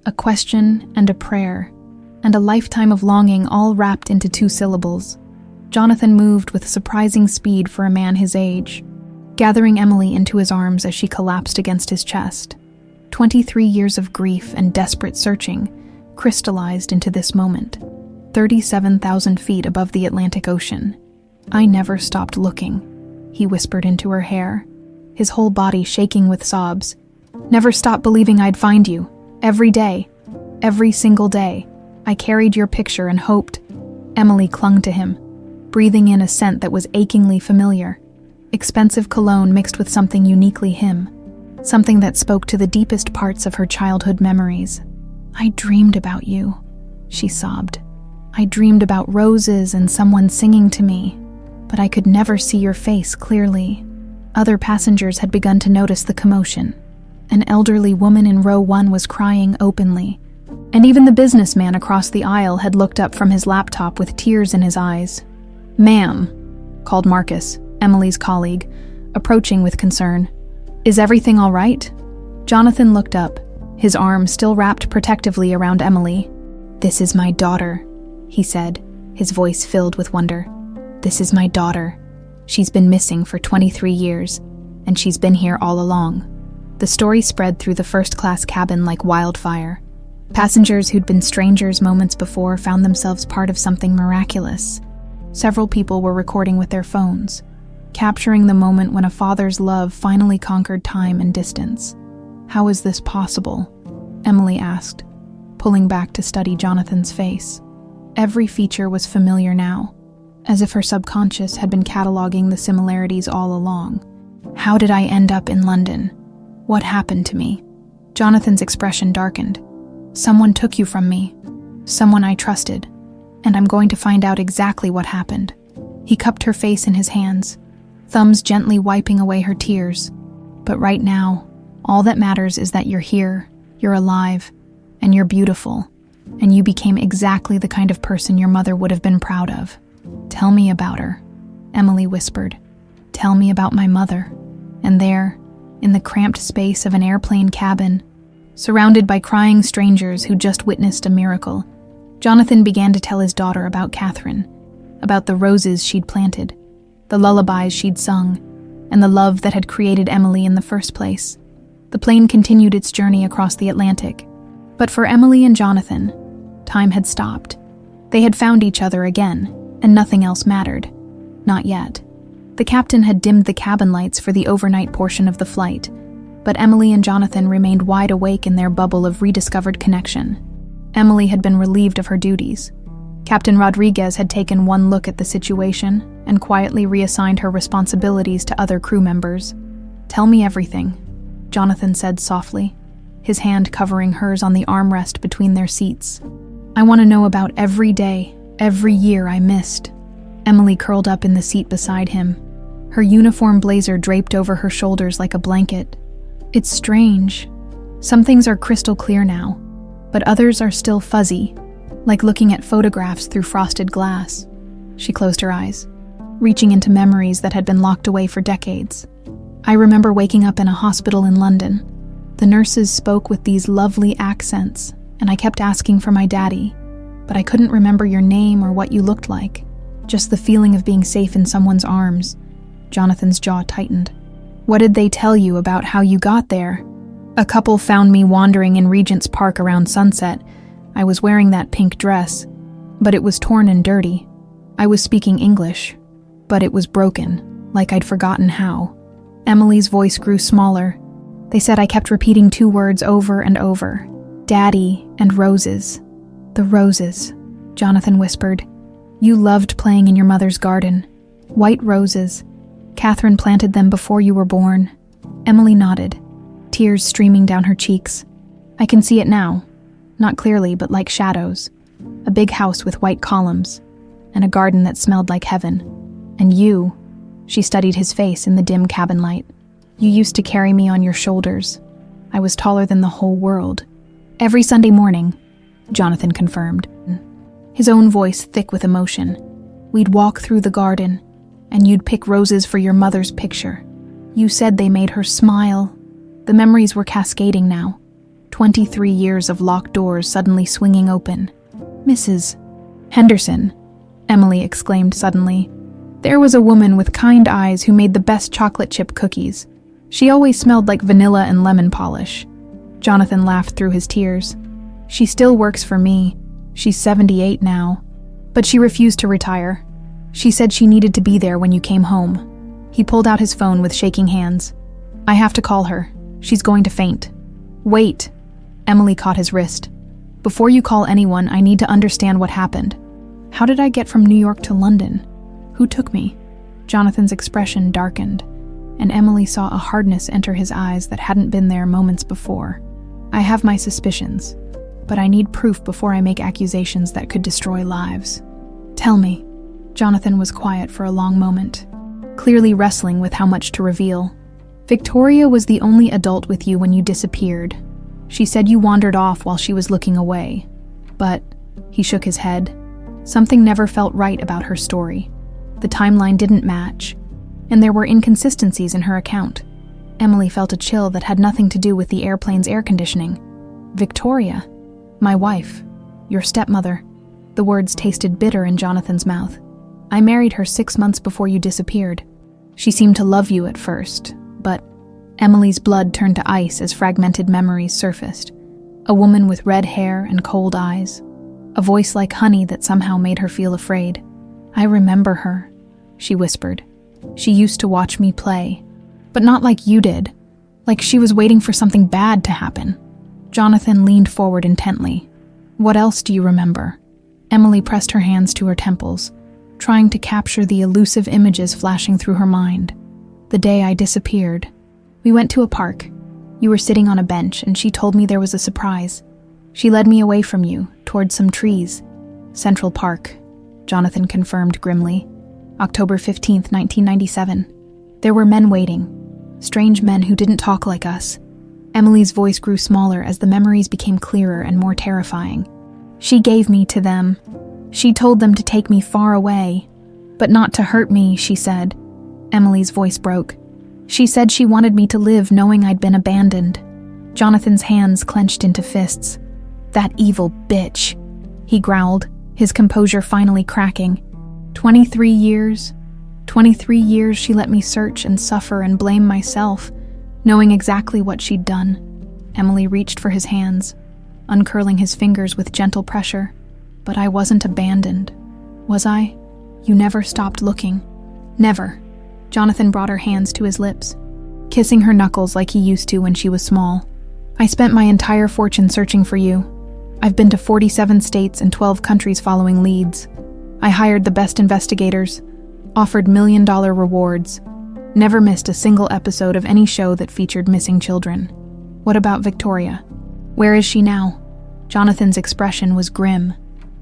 A question and a prayer, and a lifetime of longing all wrapped into 2 syllables. Jonathan moved with surprising speed for a man his age, gathering Emily into his arms as she collapsed against his chest. 23 years of grief and desperate searching crystallized into this moment, 37,000 feet above the Atlantic Ocean. "I never stopped looking," he whispered into her hair, his whole body shaking with sobs. "Never stopped believing I'd find you. Every day, every single day, I carried your picture and hoped." Emily clung to him, breathing in a scent that was achingly familiar. Expensive cologne mixed with something uniquely him, something that spoke to the deepest parts of her childhood memories. "I dreamed about you," she sobbed. "I dreamed about roses and someone singing to me, but I could never see your face clearly." Other passengers had begun to notice the commotion. An elderly woman in row 1 was crying openly, and even the businessman across the aisle had looked up from his laptop with tears in his eyes. "Ma'am," called Marcus, Emily's colleague, approaching with concern. "Is everything all right?" Jonathan looked up, his arm still wrapped protectively around Emily. "This is my daughter," he said, his voice filled with wonder. "This is my daughter. She's been missing for 23 years, and she's been here all along." The story spread through the first-class cabin like wildfire. Passengers who'd been strangers moments before found themselves part of something miraculous. Several people were recording with their phones, capturing the moment when a father's love finally conquered time and distance. "How is this possible?" Emily asked, pulling back to study Jonathan's face. Every feature was familiar now, as if her subconscious had been cataloging the similarities all along. "How did I end up in London? What happened to me?" Jonathan's expression darkened. "Someone took you from me, someone I trusted, and I'm going to find out exactly what happened." He cupped her face in his hands, thumbs gently wiping away her tears. But right now, all that matters is that you're here, you're alive, and you're beautiful, and you became exactly the kind of person your mother would have been proud of. Tell me about her, Emily whispered. Tell me about my mother. And there, in the cramped space of an airplane cabin, surrounded by crying strangers who just witnessed a miracle, Jonathan began to tell his daughter about Katherine, about the roses she'd planted, the lullabies she'd sung, and the love that had created Emily in the first place. The plane continued its journey across the Atlantic. But for Emily and Jonathan, time had stopped. They had found each other again, and nothing else mattered. Not yet. The captain had dimmed the cabin lights for the overnight portion of the flight, but Emily and Jonathan remained wide awake in their bubble of rediscovered connection. Emily had been relieved of her duties. Captain Rodriguez had taken one look at the situation and quietly reassigned her responsibilities to other crew members. Tell me everything, Jonathan said softly, his hand covering hers on the armrest between their seats. I want to know about every day, every year I missed. Emily curled up in the seat beside him, her uniform blazer draped over her shoulders like a blanket. It's strange. Some things are crystal clear now, but others are still fuzzy, like looking at photographs through frosted glass. She closed her eyes, reaching into memories that had been locked away for decades. I remember waking up in a hospital in London. The nurses spoke with these lovely accents, and I kept asking for my daddy, but I couldn't remember your name or what you looked like. Just the feeling of being safe in someone's arms. Jonathan's jaw tightened. What did they tell you about how you got there? A couple found me wandering in Regent's Park around sunset. I was wearing that pink dress, but it was torn and dirty. I was speaking English, but it was broken, like I'd forgotten how. Emily's voice grew smaller. They said I kept repeating two words over and over. Daddy and roses. The roses, Jonathan whispered. You loved playing in your mother's garden. White roses. Katherine planted them before you were born. Emily nodded, tears streaming down her cheeks. I can see it now. Not clearly, but like shadows. A big house with white columns, and a garden that smelled like heaven. And you, she studied his face in the dim cabin light. You used to carry me on your shoulders. I was taller than the whole world. Every Sunday morning, Jonathan confirmed, his own voice thick with emotion. We'd walk through the garden, and you'd pick roses for your mother's picture. You said they made her smile. The memories were cascading now. 23 years of locked doors suddenly swinging open. Mrs. Henderson, Emily exclaimed suddenly. There was a woman with kind eyes who made the best chocolate chip cookies. She always smelled like vanilla and lemon polish. Jonathan laughed through his tears. She still works for me. She's 78 now. But she refused to retire. She said she needed to be there when you came home. He pulled out his phone with shaking hands. I have to call her. She's going to faint. Wait. Emily caught his wrist. Before you call anyone, I need to understand what happened. How did I get from New York to London? Who took me? Jonathan's expression darkened, and Emily saw a hardness enter his eyes that hadn't been there moments before. I have my suspicions, but I need proof before I make accusations that could destroy lives. Tell me. Jonathan was quiet for a long moment, clearly wrestling with how much to reveal. Victoria was the only adult with you when you disappeared. She said you wandered off while she was looking away. But, he shook his head, something never felt right about her story. The timeline didn't match, and there were inconsistencies in her account. Emily felt a chill that had nothing to do with the airplane's air conditioning. Victoria, my wife, your stepmother. The words tasted bitter in Jonathan's mouth. I married her 6 months before you disappeared. She seemed to love you at first, but Emily's blood turned to ice as fragmented memories surfaced. A woman with red hair and cold eyes. A voice like honey that somehow made her feel afraid. I remember her, she whispered. She used to watch me play, but not like you did. Like she was waiting for something bad to happen. Jonathan leaned forward intently. What else do you remember? Emily pressed her hands to her temples, trying to capture the elusive images flashing through her mind. The day I disappeared. We went to a park. You were sitting on a bench, and she told me there was a surprise. She led me away from you, towards some trees. Central Park, Jonathan confirmed grimly. October 15th, 1997. There were men waiting. Strange men who didn't talk like us. Emily's voice grew smaller as the memories became clearer and more terrifying. She gave me to them. She told them to take me far away. But not to hurt me, she said. Emily's voice broke. She said she wanted me to live knowing I'd been abandoned. Jonathan's hands clenched into fists. That evil bitch, he growled, his composure finally cracking. 23 years. 23 years she let me search and suffer and blame myself, knowing exactly what she'd done. Emily reached for his hands, uncurling his fingers with gentle pressure. But I wasn't abandoned, was I? You never stopped looking. Never. Jonathan brought her hands to his lips, kissing her knuckles like he used to when she was small. I spent my entire fortune searching for you. I've been to 47 states and 12 countries following leads. I hired the best investigators, offered $1,000,000 rewards, never missed a single episode of any show that featured missing children. What about Victoria? Where is she now? Jonathan's expression was grim.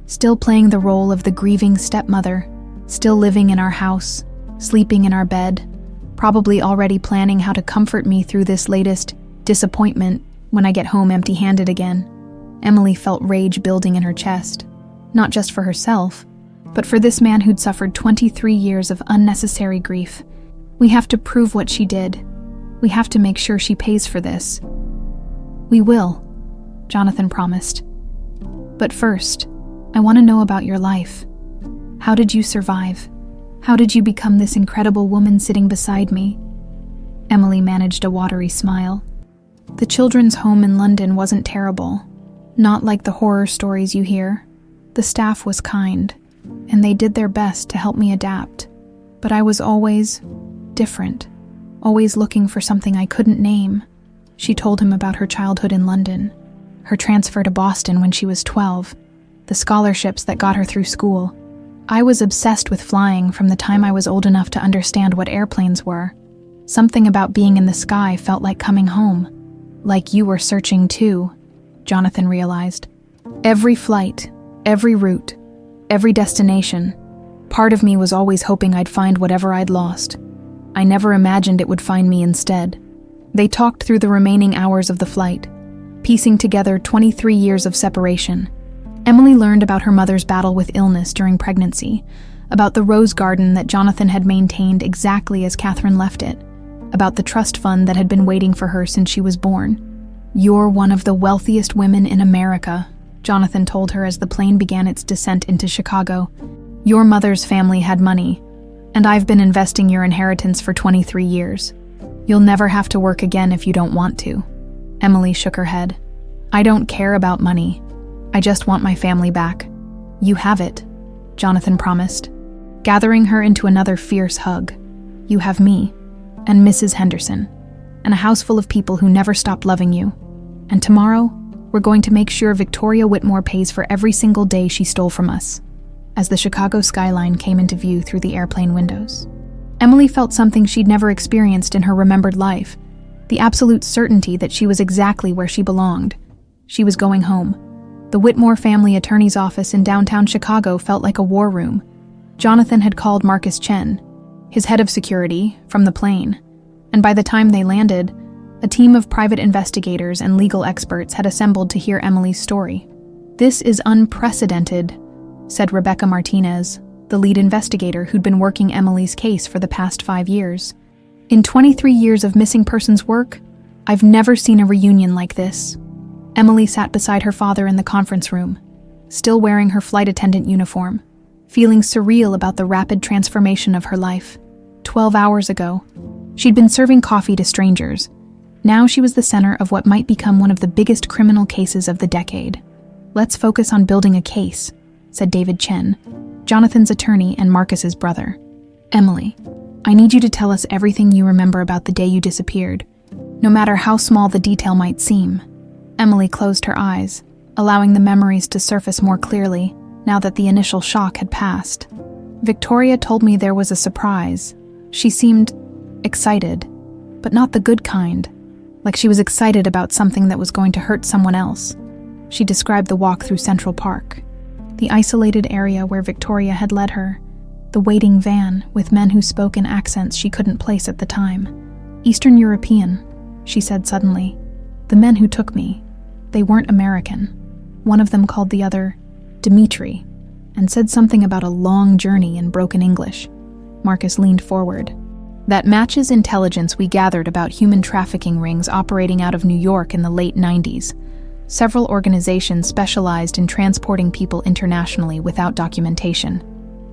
Still playing the role of the grieving stepmother, still living in our house, sleeping in our bed, probably already planning how to comfort me through this latest disappointment when I get home empty-handed again. Emily felt rage building in her chest, not just for herself, but for this man who'd suffered 23 years of unnecessary grief. We have to prove what she did. We have to make sure she pays for this. We will, Jonathan promised. But first, I want to know about your life. How did you survive? How did you become this incredible woman sitting beside me? Emily managed a watery smile. The children's home in London wasn't terrible. Not like the horror stories you hear. The staff was kind, and they did their best to help me adapt. But I was always different, always looking for something I couldn't name. She told him about her childhood in London, her transfer to Boston when she was 12, the scholarships that got her through school. I was obsessed with flying from the time I was old enough to understand what airplanes were. Something about being in the sky felt like coming home. Like you were searching too, Jonathan realized. Every flight, every route, every destination, part of me was always hoping I'd find whatever I'd lost. I never imagined it would find me instead. They talked through the remaining hours of the flight, piecing together 23 years of separation. Emily learned about her mother's battle with illness during pregnancy, about the rose garden that Jonathan had maintained exactly as Katherine left it, about the trust fund that had been waiting for her since she was born. "You're one of the wealthiest women in America," Jonathan told her as the plane began its descent into Chicago. "Your mother's family had money, and I've been investing your inheritance for 23 years. You'll never have to work again if you don't want to." Emily shook her head. "I don't care about money. I just want my family back." "You have it," Jonathan promised, gathering her into another fierce hug. "You have me, and Mrs. Henderson, and a house full of people who never stopped loving you. And tomorrow, we're going to make sure Victoria Whitmore pays for every single day she stole from us." As the Chicago skyline came into view through the airplane windows, Emily felt something she'd never experienced in her remembered life, the absolute certainty that she was exactly where she belonged. She was going home. The Whitmore family attorney's office in downtown Chicago felt like a war room. Jonathan had called Marcus Chen, his head of security, from the plane, and by the time they landed, a team of private investigators and legal experts had assembled to hear Emily's story. "This is unprecedented," said Rebecca Martinez, the lead investigator who'd been working Emily's case for the past 5 years. "In 23 years of missing persons work, I've never seen a reunion like this." Emily sat beside her father in the conference room, still wearing her flight attendant uniform, feeling surreal about the rapid transformation of her life. 12 hours ago, she'd been serving coffee to strangers. Now she was the center of what might become one of the biggest criminal cases of the decade. "Let's focus on building a case," said David Chen, Jonathan's attorney and Marcus's brother. "Emily, I need you to tell us everything you remember about the day you disappeared, no matter how small the detail might seem." Emily closed her eyes, allowing the memories to surface more clearly now that the initial shock had passed. "Victoria told me there was a surprise. She seemed excited, but not the good kind, like she was excited about something that was going to hurt someone else." She described the walk through Central Park, the isolated area where Victoria had led her, the waiting van with men who spoke in accents she couldn't place at the time. Eastern European, she said suddenly. The men who took me, they weren't American. One of them called the other Dimitri and said something about a long journey in broken English. Marcus leaned forward. That matches intelligence we gathered about human trafficking rings operating out of New York in the late 90s. Several organizations specialized in transporting people internationally without documentation.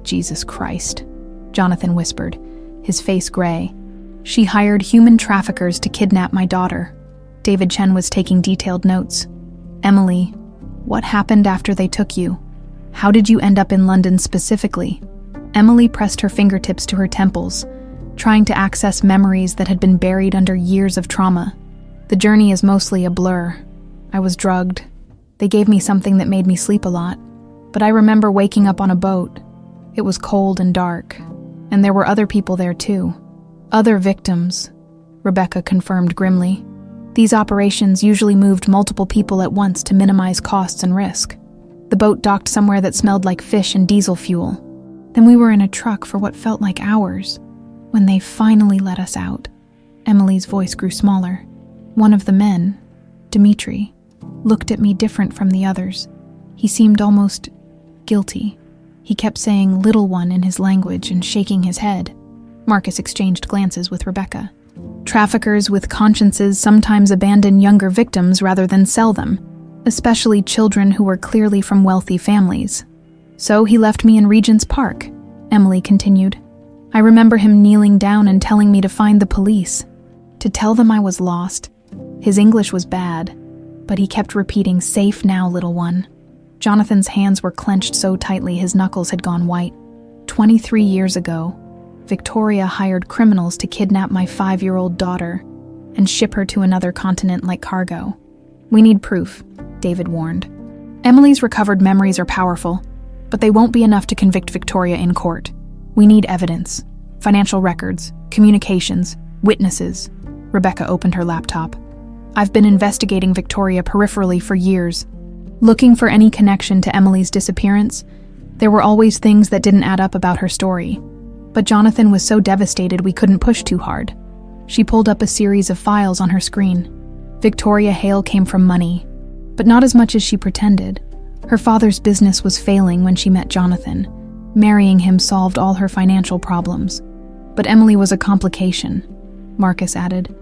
Jesus Christ, Jonathan whispered, his face gray. She hired human traffickers to kidnap my daughter. David Chen was taking detailed notes. Emily, what happened after they took you? How did you end up in London specifically? Emily pressed her fingertips to her temples, trying to access memories that had been buried under years of trauma. The journey is mostly a blur. I was drugged. They gave me something that made me sleep a lot. But I remember waking up on a boat. It was cold and dark. And there were other people there too. Other victims, Rebecca confirmed grimly. These operations usually moved multiple people at once to minimize costs and risk. The boat docked somewhere that smelled like fish and diesel fuel. Then we were in a truck for what felt like hours. When they finally let us out, Emily's voice grew smaller. One of the men, Dimitri, looked at me different from the others. He seemed almost guilty. He kept saying "little one" in his language and shaking his head. Marcus exchanged glances with Rebecca. Traffickers with consciences sometimes abandon younger victims rather than sell them, especially children who were clearly from wealthy families. So he left me in Regent's Park, Emily continued. I remember him kneeling down and telling me to find the police, to tell them I was lost. His English was bad, but he kept repeating, "Safe now, little one." Jonathan's hands were clenched so tightly his knuckles had gone white. 23 years ago, Victoria hired criminals to kidnap my 5-year-old daughter and ship her to another continent like cargo. We need proof, David warned. Emily's recovered memories are powerful, but they won't be enough to convict Victoria in court. We need evidence, financial records, communications, witnesses. Rebecca opened her laptop. I've been investigating Victoria peripherally for years, looking for any connection to Emily's disappearance. There were always things that didn't add up about her story. But Jonathan was so devastated we couldn't push too hard. She pulled up a series of files on her screen. Victoria Hale came from money, but not as much as she pretended. Her father's business was failing when she met Jonathan. Marrying him solved all her financial problems. But Emily was a complication, Marcus added,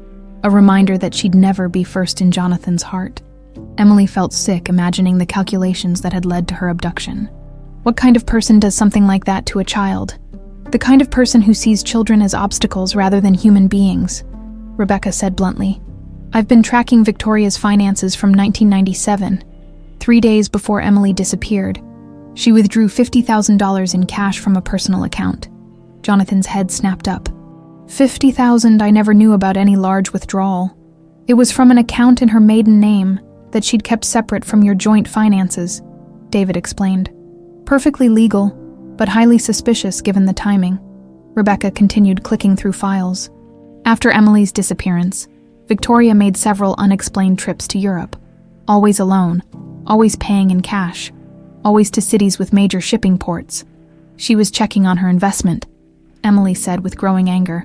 a reminder that she'd never be first in Jonathan's heart. Emily felt sick imagining the calculations that had led to her abduction. What kind of person does something like that to a child? The kind of person who sees children as obstacles rather than human beings, Rebecca said bluntly. I've been tracking Victoria's finances from 1997, 3 days before Emily disappeared. She withdrew $50,000 in cash from a personal account. Jonathan's head snapped up. $50,000. I never knew about any large withdrawal. It was from an account in her maiden name that she'd kept separate from your joint finances, David explained. Perfectly legal, but highly suspicious given the timing. Rebecca continued clicking through files. After Emily's disappearance, Victoria made several unexplained trips to Europe. Always alone, always paying in cash, always to cities with major shipping ports. She was checking on her investment, Emily said with growing anger,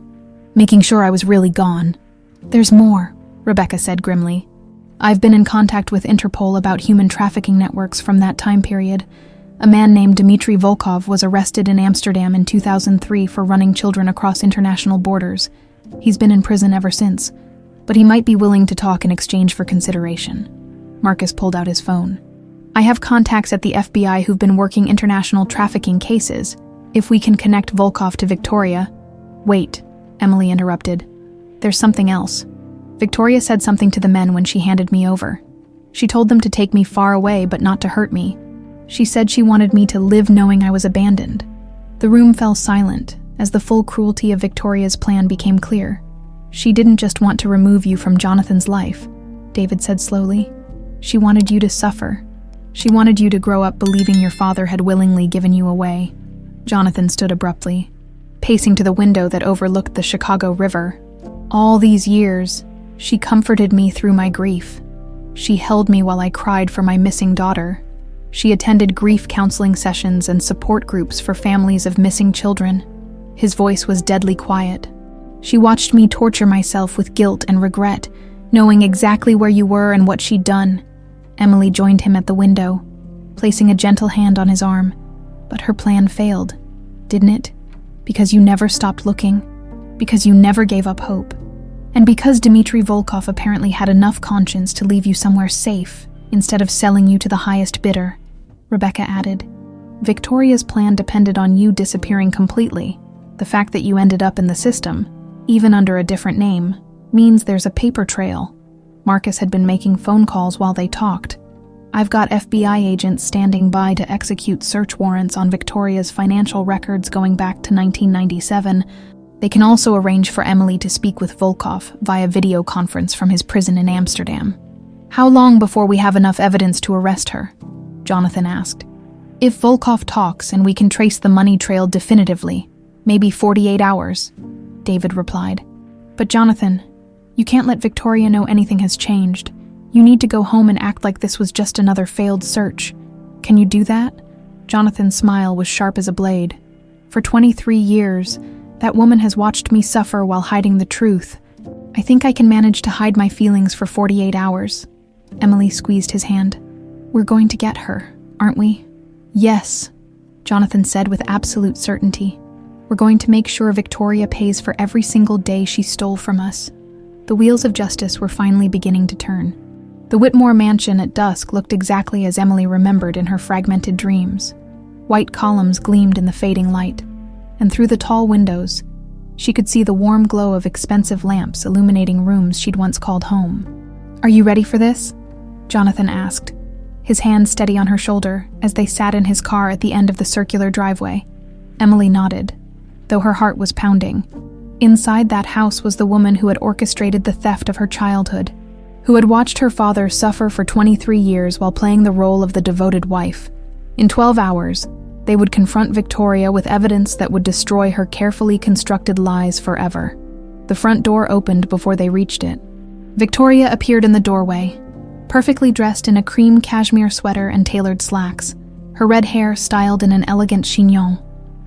making sure I was really gone. There's more, Rebecca said grimly. I've been in contact with Interpol about human trafficking networks from that time period. A man named Dmitry Volkov was arrested in Amsterdam in 2003 for running children across international borders. He's been in prison ever since, but he might be willing to talk in exchange for consideration. Marcus pulled out his phone. I have contacts at the FBI who've been working international trafficking cases. If we can connect Volkov to Victoria... Wait, Emily interrupted. There's something else. Victoria said something to the men when she handed me over. She told them to take me far away but not to hurt me. She said she wanted me to live knowing I was abandoned. The room fell silent as the full cruelty of Victoria's plan became clear. She didn't just want to remove you from Jonathan's life, David said slowly. She wanted you to suffer. She wanted you to grow up believing your father had willingly given you away. Jonathan stood abruptly, pacing to the window that overlooked the Chicago River. All these years, she comforted me through my grief. She held me while I cried for my missing daughter. She attended grief counseling sessions and support groups for families of missing children. His voice was deadly quiet. She watched me torture myself with guilt and regret, knowing exactly where you were and what she'd done. Emily joined him at the window, placing a gentle hand on his arm. But her plan failed, didn't it? Because you never stopped looking, because you never gave up hope, and because Dmitry Volkov apparently had enough conscience to leave you somewhere safe instead of selling you to the highest bidder, Rebecca added. Victoria's plan depended on you disappearing completely. The fact that you ended up in the system, even under a different name, means there's a paper trail. Marcus had been making phone calls while they talked. I've got FBI agents standing by to execute search warrants on Victoria's financial records going back to 1997. They can also arrange for Emily to speak with Volkov via video conference from his prison in Amsterdam. How long before we have enough evidence to arrest her? Jonathan asked. If Volkov talks and we can trace the money trail definitively, maybe 48 hours, David replied. But Jonathan, you can't let Victoria know anything has changed. You need to go home and act like this was just another failed search. Can you do that? Jonathan's smile was sharp as a blade. For 23 years, that woman has watched me suffer while hiding the truth. I think I can manage to hide my feelings for 48 hours. Emily squeezed his hand. We're going to get her, aren't we? Yes, Jonathan said with absolute certainty. We're going to make sure Victoria pays for every single day she stole from us. The wheels of justice were finally beginning to turn. The Whitmore mansion at dusk looked exactly as Emily remembered in her fragmented dreams. White columns gleamed in the fading light, and through the tall windows, she could see the warm glow of expensive lamps illuminating rooms she'd once called home. Are you ready for this? Jonathan asked, his hand steady on her shoulder as they sat in his car at the end of the circular driveway. Emily nodded, though her heart was pounding. Inside that house was the woman who had orchestrated the theft of her childhood, who had watched her father suffer for 23 years while playing the role of the devoted wife. In 12 hours, they would confront Victoria with evidence that would destroy her carefully constructed lies forever. The front door opened before they reached it. Victoria appeared in the doorway, perfectly dressed in a cream cashmere sweater and tailored slacks, her red hair styled in an elegant chignon.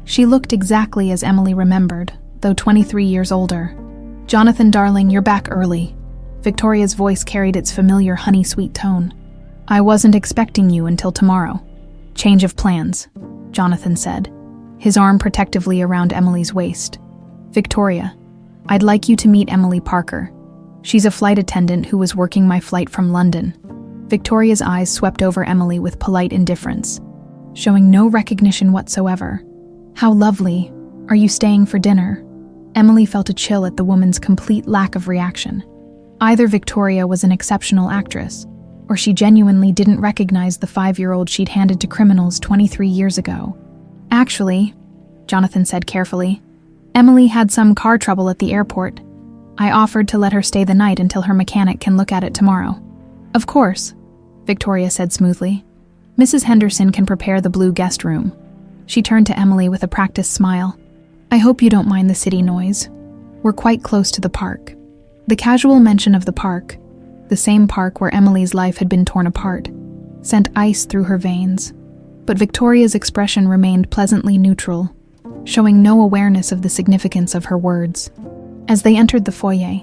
She looked exactly as Emily remembered, though 23 years older. Jonathan, darling, you're back early. Victoria's voice carried its familiar honey-sweet tone. I wasn't expecting you until tomorrow. Change of plans, Jonathan said, his arm protectively around Emily's waist. Victoria, I'd like you to meet Emily Parker. She's a flight attendant who was working my flight from London. Victoria's eyes swept over Emily with polite indifference, showing no recognition whatsoever. How lovely. Are you staying for dinner? Emily felt a chill at the woman's complete lack of reaction. Either Victoria was an exceptional actress, or she genuinely didn't recognize the 5-year-old she'd handed to criminals 23 years ago. Actually, Jonathan said carefully, Emily had some car trouble at the airport. I offered to let her stay the night until her mechanic can look at it tomorrow. Of course, Victoria said smoothly. Mrs. Henderson can prepare the blue guest room. She turned to Emily with a practiced smile. I hope you don't mind the city noise. We're quite close to the park. The casual mention of the park, the same park where Emily's life had been torn apart, sent ice through her veins. But Victoria's expression remained pleasantly neutral, showing no awareness of the significance of her words. As they entered the foyer,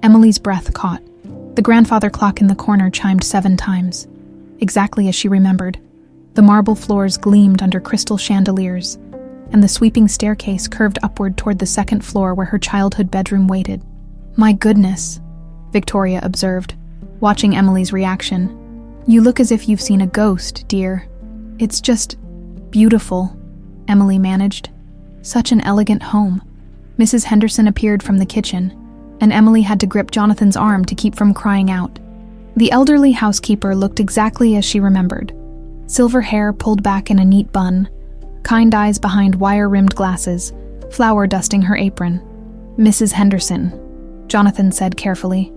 Emily's breath caught. The grandfather clock in the corner chimed 7 times, exactly as she remembered. The marble floors gleamed under crystal chandeliers, and the sweeping staircase curved upward toward the 2nd floor where her childhood bedroom waited. My goodness, Victoria observed, watching Emily's reaction. You look as if you've seen a ghost, dear. It's just beautiful, Emily managed. Such an elegant home. Mrs. Henderson appeared from the kitchen, and Emily had to grip Jonathan's arm to keep from crying out. The elderly housekeeper looked exactly as she remembered. Silver hair pulled back in a neat bun, kind eyes behind wire-rimmed glasses, flour dusting her apron. Mrs. Henderson, Jonathan said carefully.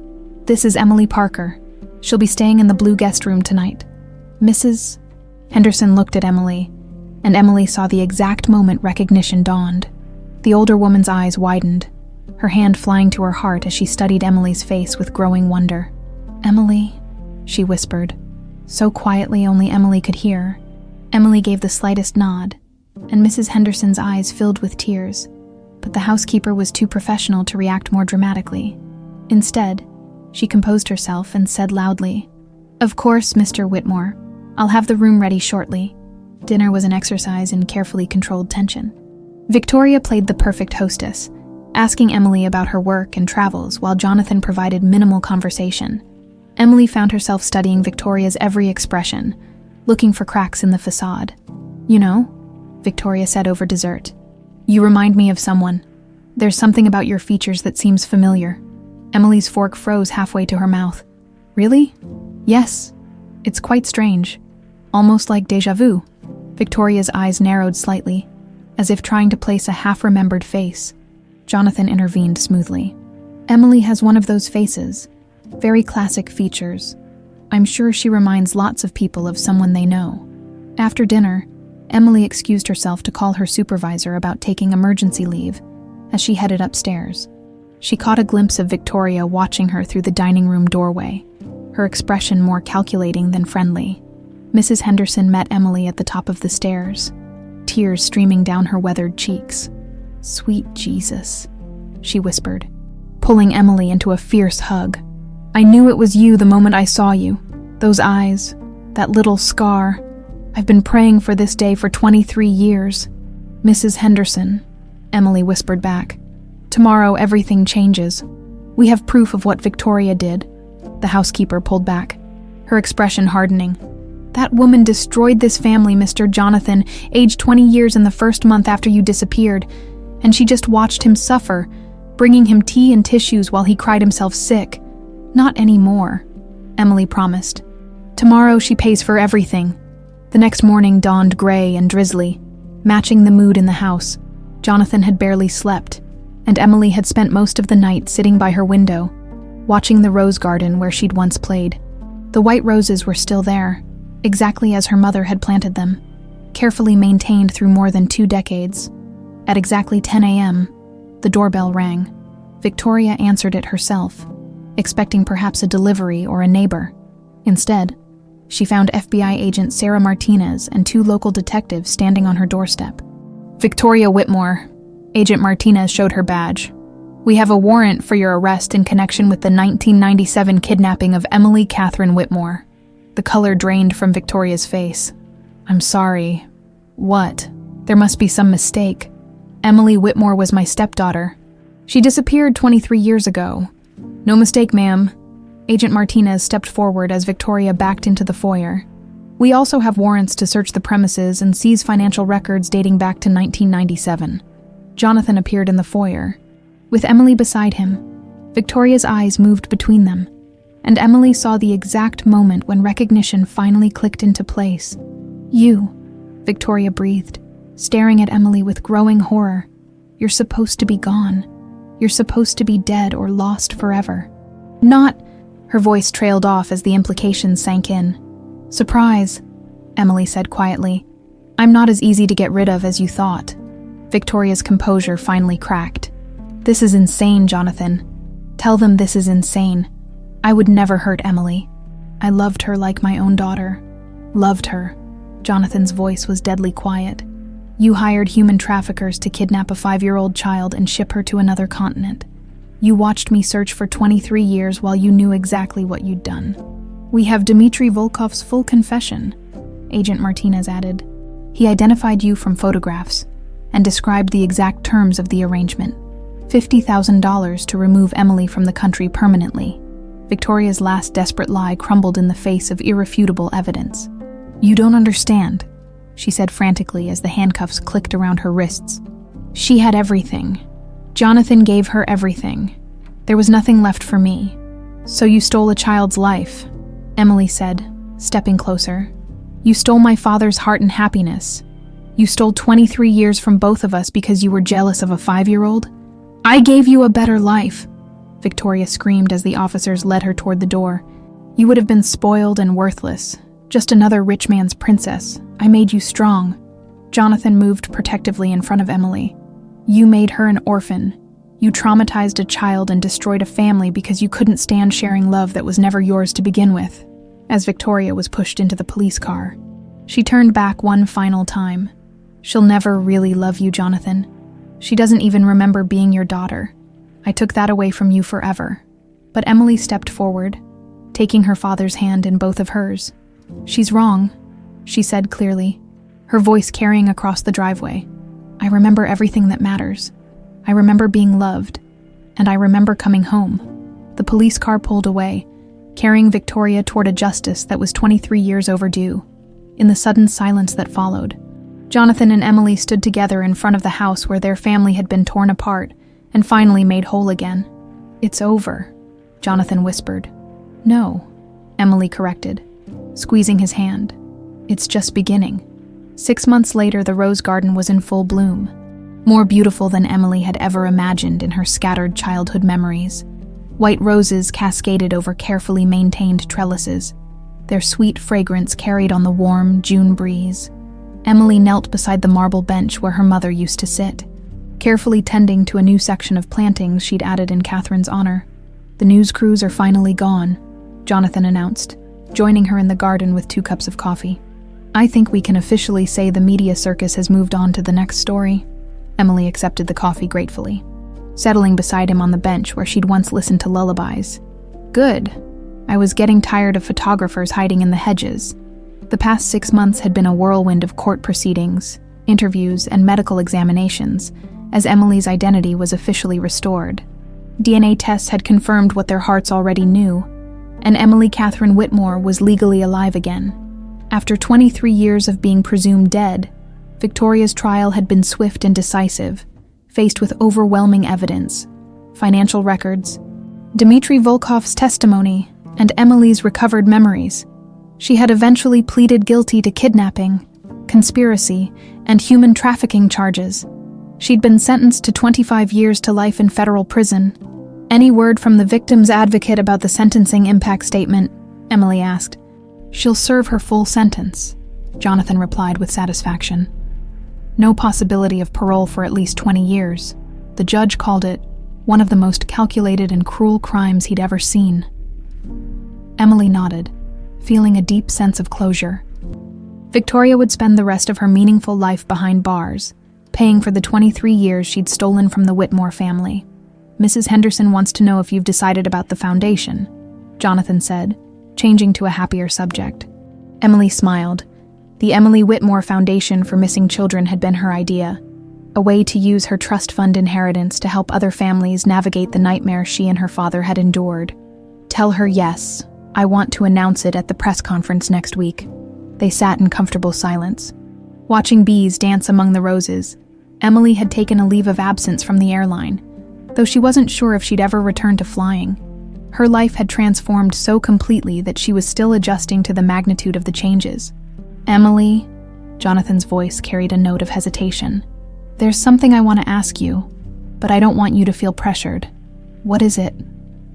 This is Emily Parker. She'll be staying in the blue guest room tonight. Mrs. Henderson looked at Emily, and Emily saw the exact moment recognition dawned. The older woman's eyes widened, her hand flying to her heart as she studied Emily's face with growing wonder. Emily, she whispered, so quietly only Emily could hear. Emily gave the slightest nod, and Mrs. Henderson's eyes filled with tears. but the housekeeper was too professional to react more dramatically. Instead, she composed herself and said loudly, "Of course, Mr. Whitmore. I'll have the room ready shortly." Dinner was an exercise in carefully controlled tension. Victoria played the perfect hostess, asking Emily about her work and travels while Jonathan provided minimal conversation. Emily found herself studying Victoria's every expression, looking for cracks in the facade. "You know," Victoria said over dessert, "you remind me of someone. There's something about your features that seems familiar." Emily's fork froze halfway to her mouth. "Really?" "Yes. It's quite strange. Almost like déjà vu." Victoria's eyes narrowed slightly, as if trying to place a half-remembered face. Jonathan intervened smoothly. "Emily has one of those faces. Very classic features. I'm sure she reminds lots of people of someone they know." After dinner, Emily excused herself to call her supervisor about taking emergency leave as she headed upstairs. She caught a glimpse of Victoria watching her through the dining room doorway, her expression more calculating than friendly. Mrs. Henderson met Emily at the top of the stairs, tears streaming down her weathered cheeks. "Sweet Jesus," she whispered, pulling Emily into a fierce hug. "I knew it was you the moment I saw you. Those eyes, that little scar. I've been praying for this day for 23 years. Mrs. Henderson," Emily whispered back, "tomorrow everything changes. We have proof of what Victoria did." The housekeeper pulled back, her expression hardening. "That woman destroyed this family, Mr. Jonathan, aged 20 years in the first month after you disappeared, and she just watched him suffer, bringing him tea and tissues while he cried himself sick. Not anymore," Emily promised. "Tomorrow she pays for everything." The next morning dawned gray and drizzly, matching the mood in the house. Jonathan had barely slept, and Emily had spent most of the night sitting by her window, watching the rose garden where she'd once played. The white roses were still there, exactly as her mother had planted them, carefully maintained through more than 2 decades. At exactly 10 a.m., the doorbell rang. Victoria answered it herself, expecting perhaps a delivery or a neighbor. Instead, she found FBI agent Sarah Martinez and 2 local detectives standing on her doorstep. "Victoria Whitmore," Agent Martinez showed her badge. "We have a warrant for your arrest in connection with the 1997 kidnapping of Emily Katherine Whitmore." The color drained from Victoria's face. "I'm sorry. What? There must be some mistake. Emily Whitmore was my stepdaughter. She disappeared 23 years ago." "No mistake, ma'am." Agent Martinez stepped forward as Victoria backed into the foyer. "We also have warrants to search the premises and seize financial records dating back to 1997. Jonathan appeared in the foyer, with Emily beside him. Victoria's eyes moved between them, and Emily saw the exact moment when recognition finally clicked into place. "You," Victoria breathed, staring at Emily with growing horror. "You're supposed to be gone. You're supposed to be dead or lost forever." "Not," her voice trailed off as the implications sank in. "Surprise," Emily said quietly. "I'm not as easy to get rid of as you thought." Victoria's composure finally cracked. "This is insane, Jonathan. Tell them this is insane. I would never hurt Emily. I loved her like my own daughter. Loved her." Jonathan's voice was deadly quiet. "You hired human traffickers to kidnap a 5-year-old child and ship her to another continent. You watched me search for 23 years while you knew exactly what you'd done. We have Dmitry Volkov's full confession," Agent Martinez added. "He identified you from photographs and described the exact terms of the arrangement. $50,000 to remove Emily from the country permanently." Victoria's last desperate lie crumbled in the face of irrefutable evidence. "You don't understand," she said frantically as the handcuffs clicked around her wrists. "She had everything. Jonathan gave her everything. There was nothing left for me. So you stole a child's life," Emily said, stepping closer. "You stole my father's heart and happiness. You stole 23 years from both of us because you were jealous of a 5-year-old. I gave you a better life," Victoria screamed as the officers led her toward the door. "You would have been spoiled and worthless, just another rich man's princess. I made you strong." Jonathan moved protectively in front of Emily. "You made her an orphan. You traumatized a child and destroyed a family because you couldn't stand sharing love that was never yours to begin with." As Victoria was pushed into the police car, she turned back one final time. "She'll never really love you, Jonathan. She doesn't even remember being your daughter. I took that away from you forever." But Emily stepped forward, taking her father's hand in both of hers. "She's wrong," she said clearly, her voice carrying across the driveway. "I remember everything that matters. I remember being loved, and I remember coming home." The police car pulled away, carrying Victoria toward a justice that was 23 years overdue. In the sudden silence that followed, Jonathan and Emily stood together in front of the house where their family had been torn apart and finally made whole again. "It's over," Jonathan whispered. "No," Emily corrected, squeezing his hand. "It's just beginning." 6 months later, the rose garden was in full bloom, more beautiful than Emily had ever imagined in her scattered childhood memories. White roses cascaded over carefully maintained trellises, their sweet fragrance carried on the warm June breeze. Emily knelt beside the marble bench where her mother used to sit, carefully tending to a new section of plantings she'd added in Katherine's honor. "The news crews are finally gone," Jonathan announced, joining her in the garden with 2 cups of coffee. "I think we can officially say the media circus has moved on to the next story." Emily accepted the coffee gratefully, settling beside him on the bench where she'd once listened to lullabies. "Good. I was getting tired of photographers hiding in the hedges." The past 6 months had been a whirlwind of court proceedings, interviews, and medical examinations, as Emily's identity was officially restored. DNA tests had confirmed what their hearts already knew, and Emily Katherine Whitmore was legally alive again. After 23 years of being presumed dead, Victoria's trial had been swift and decisive, faced with overwhelming evidence, financial records, Dmitry Volkov's testimony, and Emily's recovered memories. She had eventually pleaded guilty to kidnapping, conspiracy, and human trafficking charges. She'd been sentenced to 25 years to life in federal prison. "Any word from the victim's advocate about the sentencing impact statement?" Emily asked. "She'll serve her full sentence," Jonathan replied with satisfaction. "No possibility of parole for at least 20 years. The judge called it one of the most calculated and cruel crimes he'd ever seen." Emily nodded, feeling a deep sense of closure. Victoria would spend the rest of her meaningful life behind bars, paying for the 23 years she'd stolen from the Whitmore family. "Mrs. Henderson wants to know if you've decided about the foundation," Jonathan said, changing to a happier subject. Emily smiled. The Emily Whitmore Foundation for Missing Children had been her idea, a way to use her trust fund inheritance to help other families navigate the nightmare she and her father had endured. "Tell her yes. I want to announce it at the press conference next week." They sat in comfortable silence, watching bees dance among the roses. Emily had taken a leave of absence from the airline, though she wasn't sure if she'd ever return to flying. Her life had transformed so completely that she was still adjusting to the magnitude of the changes. "Emily," Jonathan's voice carried a note of hesitation. "There's something I want to ask you, but I don't want you to feel pressured." "What is it?"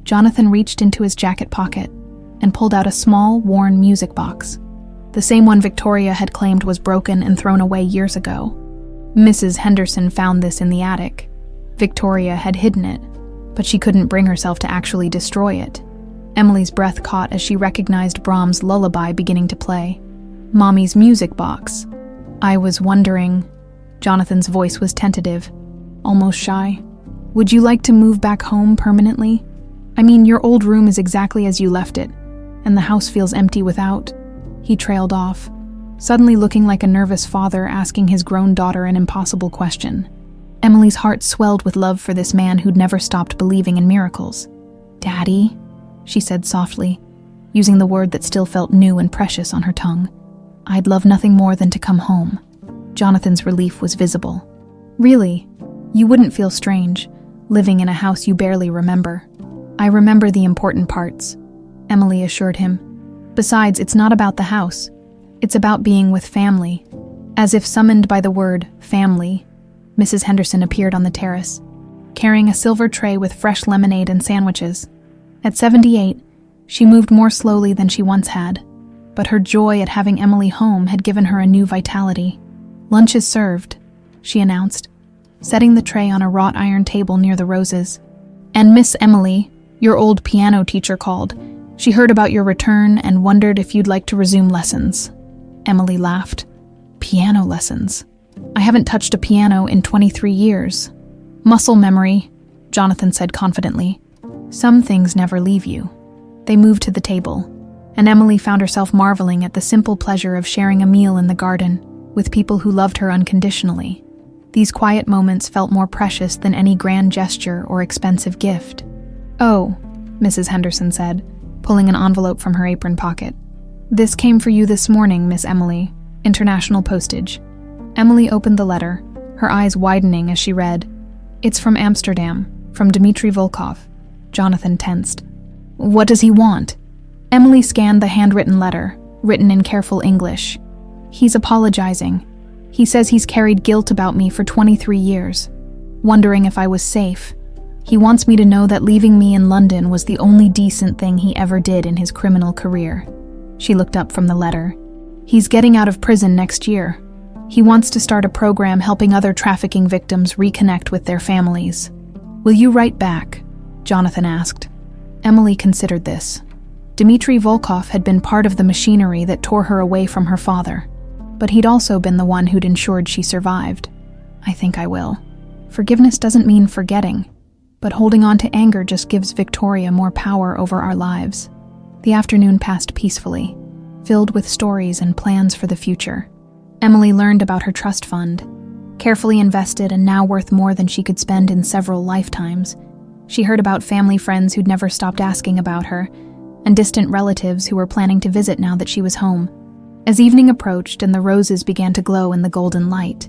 Jonathan reached into his jacket pocket and pulled out a small, worn music box, the same one Victoria had claimed was broken and thrown away years ago. Mrs. Henderson found this in the attic. Victoria had hidden it, but she couldn't bring herself to actually destroy it. Emily's breath caught as she recognized Brahms' lullaby beginning to play. "Mommy's music box. I was wondering," Jonathan's voice was tentative, almost shy. "Would you like to move back home permanently? I mean, your old room is exactly as you left it, and the house feels empty without." He trailed off, suddenly looking like a nervous father asking his grown daughter an impossible question. Emily's heart swelled with love for this man who'd never stopped believing in miracles. "Daddy," she said softly, using the word that still felt new and precious on her tongue. "I'd love nothing more than to come home." Jonathan's relief was visible. "Really? You wouldn't feel strange, living in a house you barely remember." "I remember the important parts," Emily assured him. "Besides, it's not about the house. It's about being with family." As if summoned by the word family, Mrs. Henderson appeared on the terrace, carrying a silver tray with fresh lemonade and sandwiches. At 78, she moved more slowly than she once had, but her joy at having Emily home had given her a new vitality. "Lunch is served," she announced, setting the tray on a wrought-iron table near the roses. "And Miss Emily, your old piano teacher, called. She heard about your return and wondered if you'd like to resume lessons." Emily laughed. "Piano lessons? I haven't touched a piano in 23 years. Muscle memory, Jonathan said confidently. Some things never leave you. They moved to the table, and Emily found herself marveling at the simple pleasure of sharing a meal in the garden with people who loved her unconditionally. These quiet moments felt more precious than any grand gesture or expensive gift. "Oh," Mrs. Henderson said, pulling an envelope from her apron pocket. "This came for you this morning, Miss Emily. International postage." Emily opened the letter, her eyes widening as she read. "It's from Amsterdam, from Dmitry Volkov." Jonathan tensed. "What does he want?" Emily scanned the handwritten letter, written in careful English. "He's apologizing. He says he's carried guilt about me for 23 years, wondering if I was safe. He wants me to know that leaving me in London was the only decent thing he ever did in his criminal career." She looked up from the letter. "He's getting out of prison next year. He wants to start a program helping other trafficking victims reconnect with their families. Will you write back?" Jonathan asked. Emily considered this. Dmitry Volkov had been part of the machinery that tore her away from her father, but he'd also been the one who'd ensured she survived. "I think I will. Forgiveness doesn't mean forgetting, but holding on to anger just gives Victoria more power over our lives." The afternoon passed peacefully, filled with stories and plans for the future. Emily learned about her trust fund, carefully invested and now worth more than she could spend in several lifetimes. She heard about family friends who'd never stopped asking about her, and distant relatives who were planning to visit now that she was home. As evening approached and the roses began to glow in the golden light,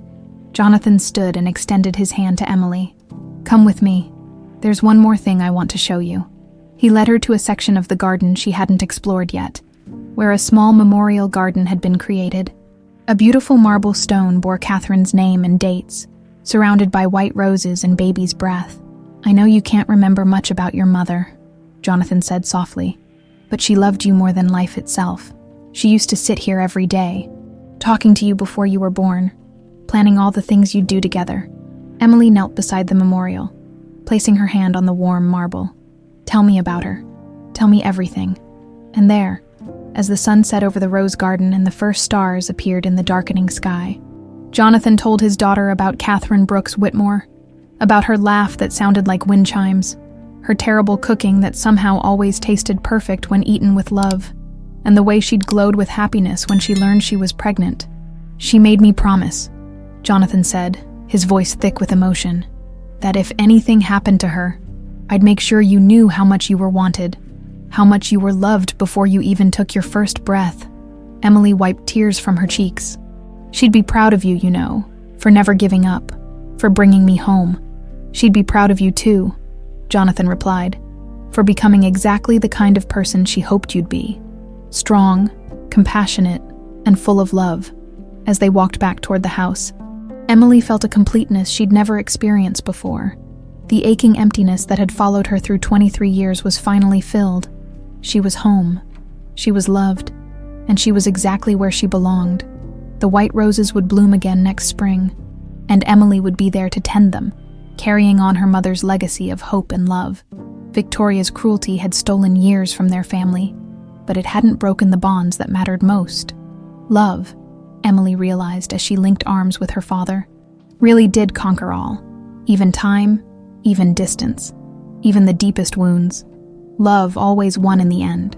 Jonathan stood and extended his hand to Emily. "Come with me. There's one more thing I want to show you." He led her to a section of the garden she hadn't explored yet, where a small memorial garden had been created. A beautiful marble stone bore Katherine's name and dates, surrounded by white roses and baby's breath. "I know you can't remember much about your mother," Jonathan said softly, "but she loved you more than life itself. She used to sit here every day, talking to you before you were born, planning all the things you'd do together." Emily knelt beside the memorial, placing her hand on the warm marble. "Tell me about her. Tell me everything." And there, as the sun set over the rose garden and the first stars appeared in the darkening sky, Jonathan told his daughter about Katherine Brooks Whitmore, about her laugh that sounded like wind chimes, her terrible cooking that somehow always tasted perfect when eaten with love, and the way she'd glowed with happiness when she learned she was pregnant. "She made me promise," Jonathan said, his voice thick with emotion, "that if anything happened to her, I'd make sure you knew how much you were wanted, how much you were loved before you even took your first breath." Emily wiped tears from her cheeks. "She'd be proud of you, you know, for never giving up, for bringing me home. She'd be proud of you too," Jonathan replied, "for becoming exactly the kind of person she hoped you'd be. Strong, compassionate, and full of love." As they walked back toward the house, Emily felt a completeness she'd never experienced before. The aching emptiness that had followed her through 23 years was finally filled. She was home, she was loved, and she was exactly where she belonged. The white roses would bloom again next spring, and Emily would be there to tend them, carrying on her mother's legacy of hope and love. Victoria's cruelty had stolen years from their family, but it hadn't broken the bonds that mattered most. Love, Emily realized as she linked arms with her father, really did conquer all, even time, even distance, even the deepest wounds. Love always won in the end.